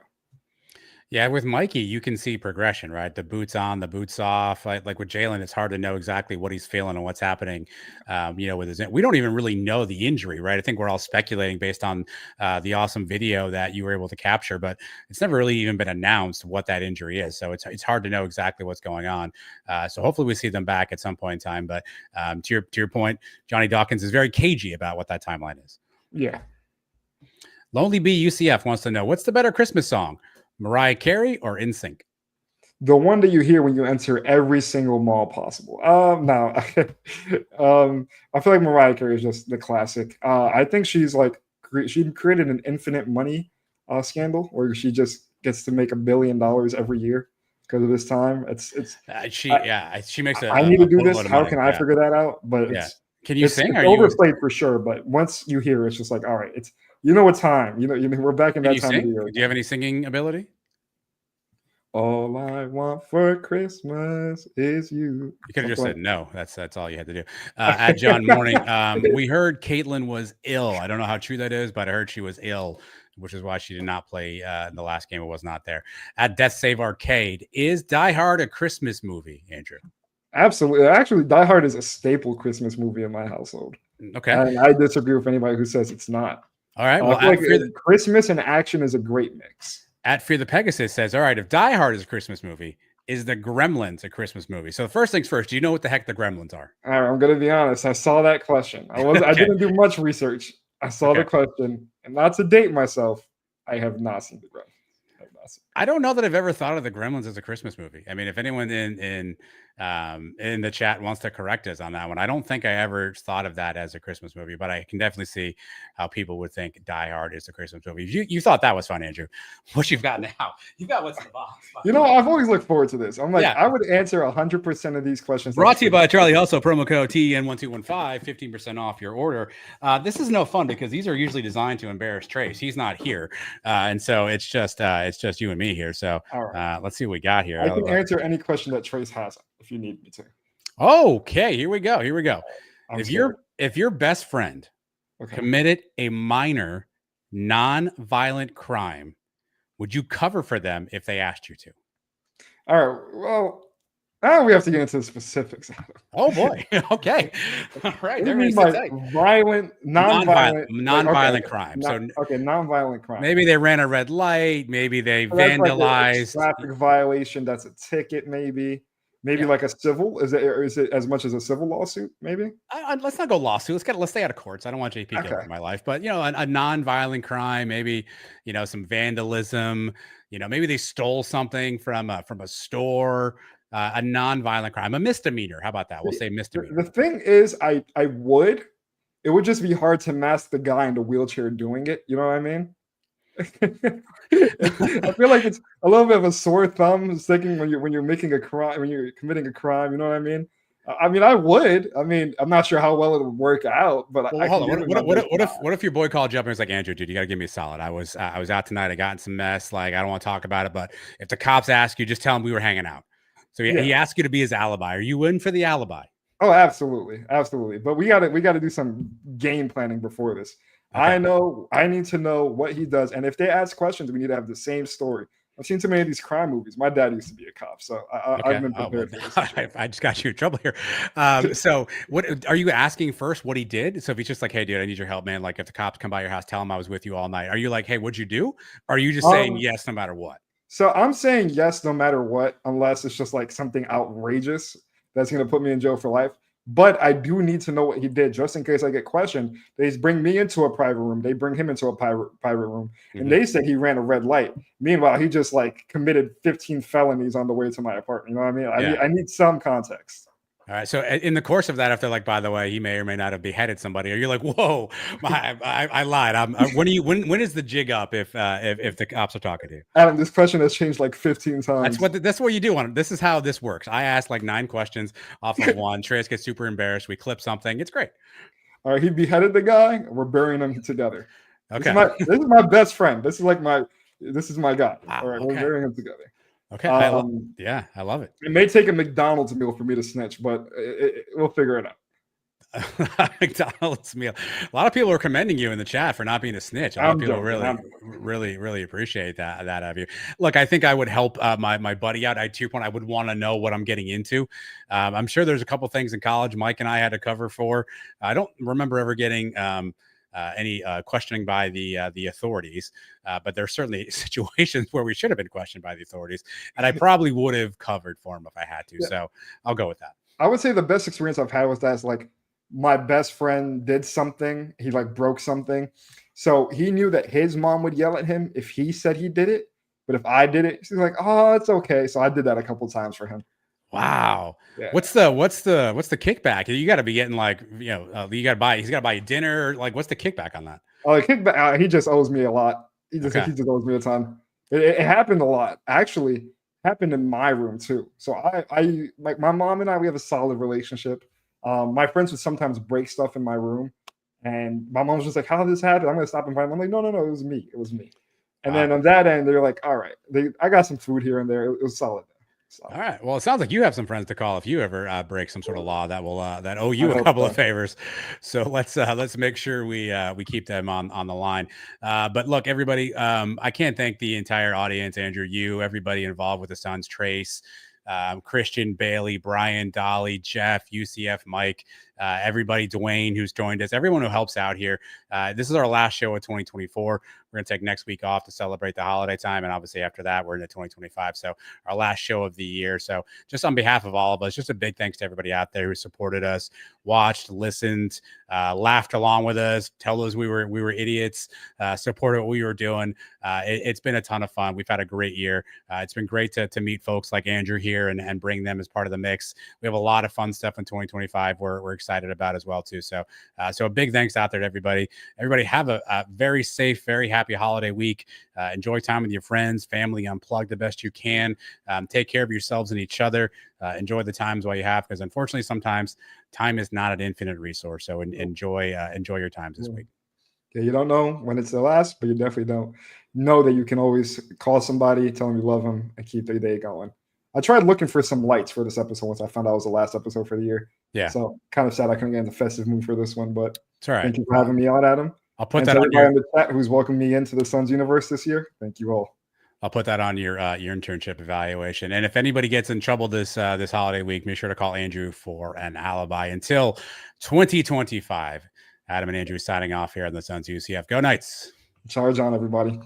Yeah, with Mikey, you can see progression, right? The boots on, the boots off. Like with Jalen, it's hard to know exactly what he's feeling and what's happening. With his, we don't even really know the injury, right? I think we're all speculating based on the awesome video that you were able to capture, but it's never really even been announced what that injury is. So it's hard to know exactly what's going on. So hopefully we see them back at some point in time. But to your point, Johnny Dawkins is very cagey about what that timeline is. Yeah. Lonely Bee UCF wants to know, what's the better Christmas song? Mariah Carey or NSYNC? The one that you hear when you enter every single mall possible. No. I feel like Mariah Carey is just the classic. I think she's like she created an infinite money scandal where she just gets to make $1 billion every year because of this time. She makes a. I need to do this. How money. can I figure that out? But can you sing? It's overplayed for sure. But once you hear, it's just like, all right, it's what time. We're back in that time of the year. Do you have any singing ability? All I want for Christmas is you. You could have just said no. That's all you had to do. At John Morning, we heard Caitlin was ill. I don't know how true that is, but I heard she was ill, which is why she did not play in the last game. It was not there. At Death Save Arcade, is Die Hard a Christmas movie, Andrew? Absolutely. Actually, Die Hard is a staple Christmas movie in my household. Okay. And I disagree with anybody who says it's not. All right. Well, Christmas and action is a great mix. At Fear the Pegasus says, all right, if Die Hard is a Christmas movie, is the Gremlins a Christmas movie? So first things first, do you know what the heck the Gremlins are? All right, I'm going to be honest. I saw that question. I didn't do much research. I saw the question, and not to date myself, I have not seen the Gremlins. I don't know that I've ever thought of the Gremlins as a Christmas movie. I mean, if anyone in the chat wants to correct us on that one, I don't think I ever thought of that as a Christmas movie, but I can definitely see how people would think Die Hard is a Christmas movie. You thought that was fun, Andrew. What you've got now? You've got what's in the box. I've always looked forward to this. I'm like, I would answer 100% of these questions. Brought to you by Charlie Hustle, promo code TEN1215, 15% off your order. This is no fun because these are usually designed to embarrass Trace. He's not here, and so it's just you and me here. So let's see what we got here. I can answer any question that Trace has if you need me to. Okay, here we go. If your best friend committed a minor non-violent crime, would you cover for them if they asked you to? All right. Well, now we have to get into the specifics. Oh boy. Okay. All right. Violent, non-violent crime. Non-violent crime. Maybe they ran a red light. Maybe they vandalized. Like a traffic violation. That's a ticket. Maybe like a civil. Is it as much as a civil lawsuit? Maybe. Let's not go lawsuit. Let's stay out of courts. I don't want JP killing in my life. But a non-violent crime. Maybe some vandalism. Maybe they stole something from a store. A non-violent crime, a misdemeanor. How about that? We'll say misdemeanor. The thing is, it would just be hard to mask the guy in the wheelchair doing it. You know what I mean? I feel like it's a little bit of a sore thumb sticking when you're making a crime, when you're committing a crime. You know what I mean? I would. I'm not sure how well it would work out, but hold on. What if your boy called you up and was like, Andrew, dude, you got to give me a solid. I was out tonight. I got in some mess. Like, I don't want to talk about it, but if the cops ask you, just tell them we were hanging out. So he asked you to be his alibi. Are you in for the alibi? Oh, absolutely. But we got to do some game planning before this. Okay. I need to know what he does, and if they ask questions, we need to have the same story. I've seen too many of these crime movies. My dad used to be a cop, so I've been prepared for this. I just got you in trouble here. So what are you asking first? What he did? So if he's just like, hey, dude, I need your help, man. Like if the cops come by your house, tell them I was with you all night. Are you like, hey, what'd you do? Or are you just saying yes no matter what? So I'm saying yes no matter what, unless it's just like something outrageous that's going to put me in jail for life. But I do need to know what he did, just in case I get questioned. They bring me into a private room. They bring him into a private room, and they say he ran a red light. Meanwhile, he just committed 15 felonies on the way to my apartment. You know what I mean? I need some context. All right. So in the course of that, if they're like, by the way, he may or may not have beheaded somebody, or you're like, whoa, I lied. When is the jig up if the cops are talking to you? Adam, this question has changed like 15 times. That's what you do on it. This is how this works. I ask like 9 questions off of one. Trace gets super embarrassed. We clip something. It's great. All right. He beheaded the guy. We're burying him together. Okay. This is my best friend. This is my guy. All right. We're burying him together. Okay. I love it. It may take a McDonald's meal for me to snitch, but we'll figure it out. McDonald's meal. A lot of people are commending you in the chat for not being a snitch. A lot of people really appreciate that of you. Look, I think I would help my buddy out. To your point, I would want to know what I'm getting into. I'm sure there's a couple things in college Mike and I had to cover for. I don't remember ever getting any questioning by the authorities, but there's certainly situations where we should have been questioned by the authorities, and I probably would have covered for him if I had to. Yeah. So I'll go with that. I would say the best experience I've had with that is like my best friend did something. He like broke something. So he knew that his mom would yell at him if he said he did it. But if I did it, she's like, oh, it's okay. So I did that a couple of times for him. Wow. Yeah. What's the kickback? You got to be getting like, he's got to buy you dinner. Like, what's the kickback on that? Oh, the kickback. He just owes me a lot. He just owes me a ton. It happened a lot. Actually, happened in my room too. So I like my mom and I, we have a solid relationship. My friends would sometimes break stuff in my room, and my mom was just like, how did this happen? I'm gonna stop and find them. I'm like, no, it was me. And then on that end, they're like, all right, I got some food here and there. It was solid. So. All right. Well, it sounds like you have some friends to call if you ever break some sort of law that will that owe you a couple of favors. So let's make sure we keep them on the line. But look, everybody, I can't thank the entire audience, Andrew, you, everybody involved with the Suns, Trace, Christian, Bailey, Brian, Dolly, Jeff, UCF, Mike, everybody, Dwayne, who's joined us, everyone who helps out here. This is our last show of 2024. We're going to take next week off to celebrate the holiday time. And obviously after that, we're into 2025. So our last show of the year. So just on behalf of all of us, just a big thanks to everybody out there who supported us, watched, listened, laughed along with us, tell us we were idiots, supported what we were doing. It's been a ton of fun. We've had a great year. It's been great to meet folks like Andrew here and bring them as part of the mix. We have a lot of fun stuff in 2025. We're excited about as well too. So a big thanks out there to everybody. Everybody have a very safe, very happy holiday week. Enjoy time with your friends, family, unplug the best you can. Take care of yourselves and each other. Enjoy the times while you have, because unfortunately sometimes time is not an infinite resource. So enjoy your times this week. Yeah, you don't know when it's the last, but you definitely don't know that you can always call somebody, tell them you love them, and keep their day going. I tried looking for some lights for this episode once I found out it was the last episode for the year. Yeah. So kind of sad I couldn't get in the festive mood for this one, but it's all right. Thank you for having me on, Adam. I'll put that on everybody in the chat who's welcomed me into the Suns universe this year. Thank you all. I'll put that on your internship evaluation. And if anybody gets in trouble this holiday week, make sure to call Andrew for an alibi until 2025. Adam and Andrew signing off here on the Suns UCF. Go Knights. Charge on, everybody.